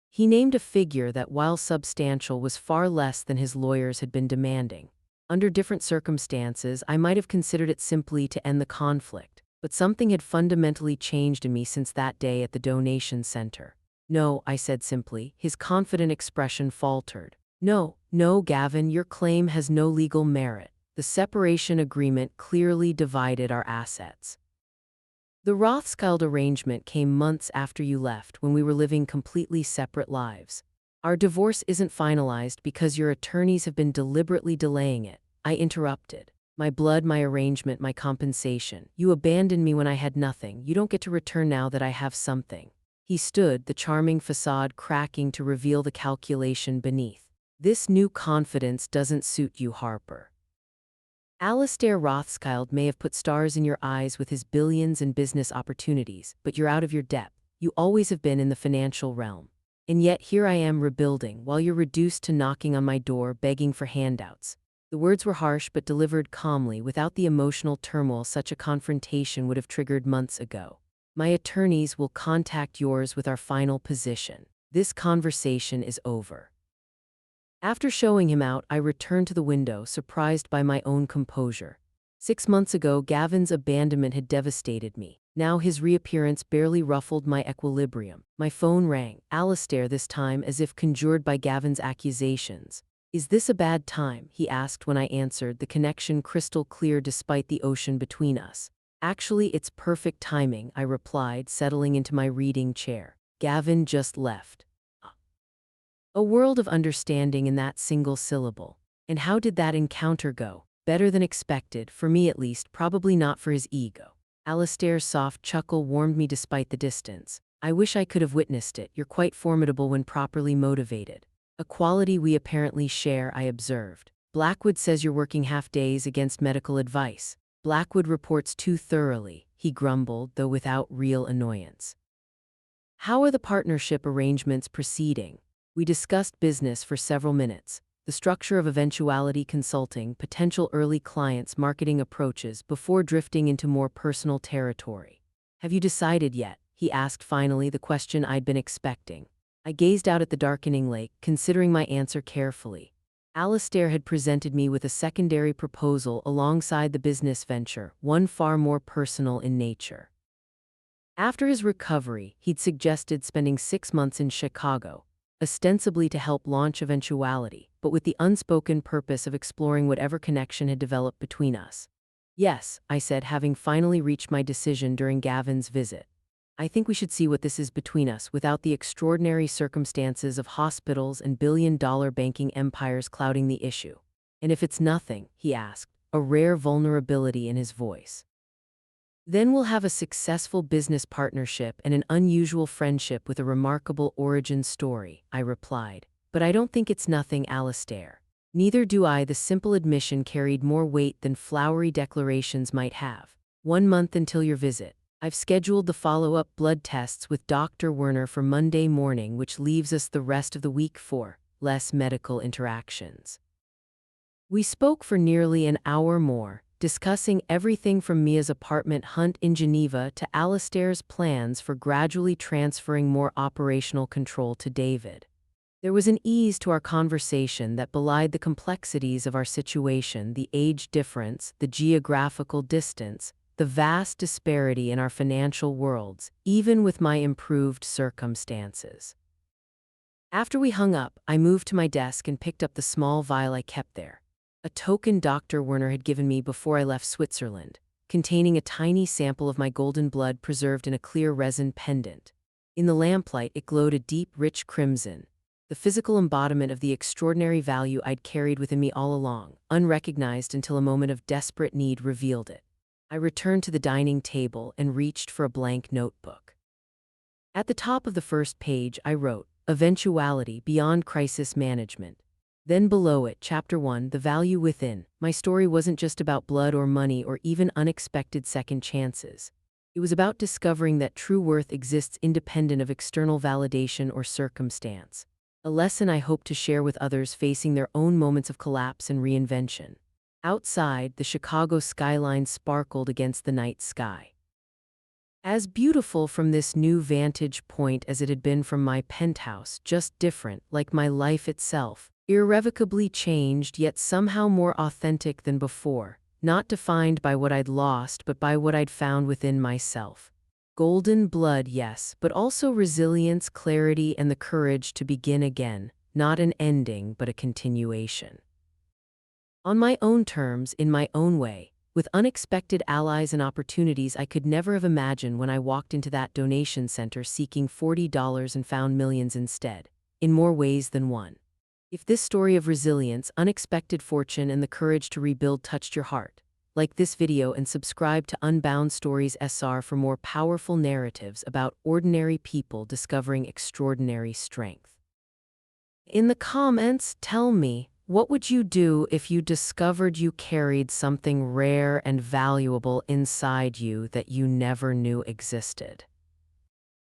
He named a figure that, while substantial, was far less than his lawyers had been demanding. Under different circumstances, I might have considered it simply to end the conflict, but something had fundamentally changed in me since that day at the donation center. No, I said simply. His confident expression faltered. No, Gavin, your claim has no legal merit. The separation agreement clearly divided our assets. The Rothschild arrangement came months after you left, when we were living completely separate lives. Our divorce isn't finalized because your attorneys have been deliberately delaying it. I interrupted. My blood, my arrangement, my compensation. You abandoned me when I had nothing. You don't get to return now that I have something. He stood, the charming facade cracking to reveal the calculation beneath. This new confidence doesn't suit you, Harper. Alastair Rothschild may have put stars in your eyes with his billions and business opportunities, but you're out of your depth. You always have been in the financial realm. And yet here I am rebuilding, while you're reduced to knocking on my door begging for handouts. The words were harsh but delivered calmly, without the emotional turmoil such a confrontation would have triggered months ago. My attorneys will contact yours with our final position. This conversation is over. After showing him out, I returned to the window, surprised by my own composure. 6 months ago, Gavin's abandonment had devastated me. Now his reappearance barely ruffled my equilibrium. My phone rang, Alastair this time as if conjured by Gavin's accusations. Is this a bad time? He asked when I answered, the connection crystal clear despite the ocean between us. Actually, it's perfect timing, I replied, settling into my reading chair. Gavin just left. A world of understanding in that single syllable. And how did that encounter go? Better than expected, for me at least, probably not for his ego. Alastair's soft chuckle warmed me despite the distance. I wish I could have witnessed it. You're quite formidable when properly motivated. A quality we apparently share, I observed. Blackwood says you're working half days against medical advice. Blackwood reports too thoroughly, he grumbled, though without real annoyance. How are the partnership arrangements proceeding? We discussed business for several minutes. The structure of eventuality consulting, potential early clients, marketing approaches, before drifting into more personal territory. Have you decided yet? He asked finally, the question I'd been expecting. I gazed out at the darkening lake, considering my answer carefully. Alastair had presented me with a secondary proposal alongside the business venture, one far more personal in nature. After his recovery, he'd suggested spending 6 months in Chicago. ostensibly to help launch Eventuality, but with the unspoken purpose of exploring whatever connection had developed between us. Yes, I said, having finally reached my decision during Gavin's visit. I think we should see what this is between us without the extraordinary circumstances of hospitals and billion-dollar banking empires clouding the issue. And if it's nothing, he asked, a rare vulnerability in his voice. Then we'll have a successful business partnership and an unusual friendship with a remarkable origin story, I replied. But I don't think it's nothing, Alistair. Neither do I. The simple admission carried more weight than flowery declarations might have. 1 month until your visit. I've scheduled the follow-up blood tests with Dr. Werner for Monday morning, which leaves us the rest of the week for less medical interactions. We spoke for nearly an hour more, discussing everything from Mia's apartment hunt in Geneva to Alistair's plans for gradually transferring more operational control to David. There was an ease to our conversation that belied the complexities of our situation, the age difference, the geographical distance, the vast disparity in our financial worlds, even with my improved circumstances. After we hung up, I moved to my desk and picked up the small vial I kept there. A token Dr. Werner had given me before I left Switzerland, containing a tiny sample of my golden blood preserved in a clear resin pendant. In the lamplight, it glowed a deep, rich crimson, the physical embodiment of the extraordinary value I'd carried within me all along, unrecognized until a moment of desperate need revealed it. I returned to the dining table and reached for a blank notebook. At the top of the first page, I wrote, Eventuality Beyond Crisis Management. Then below it, Chapter 1, The Value Within. My story wasn't just about blood or money or even unexpected second chances. It was about discovering that true worth exists independent of external validation or circumstance. A lesson I hope to share with others facing their own moments of collapse and reinvention. Outside, the Chicago skyline sparkled against the night sky. As beautiful from this new vantage point as it had been from my penthouse, just different, like my life itself, irrevocably changed yet somehow more authentic than before, not defined by what I'd lost but by what I'd found within myself. Golden blood, yes, but also resilience, clarity, and the courage to begin again, not an ending but a continuation. On my own terms, in my own way, with unexpected allies and opportunities I could never have imagined when I walked into that donation center seeking $40 and found millions instead, in more ways than one. If this story of resilience, unexpected fortune, and the courage to rebuild touched your heart, like this video and subscribe to Unbound Stories SR for more powerful narratives about ordinary people discovering extraordinary strength. In the comments, tell me, what would you do if you discovered you carried something rare and valuable inside you that you never knew existed?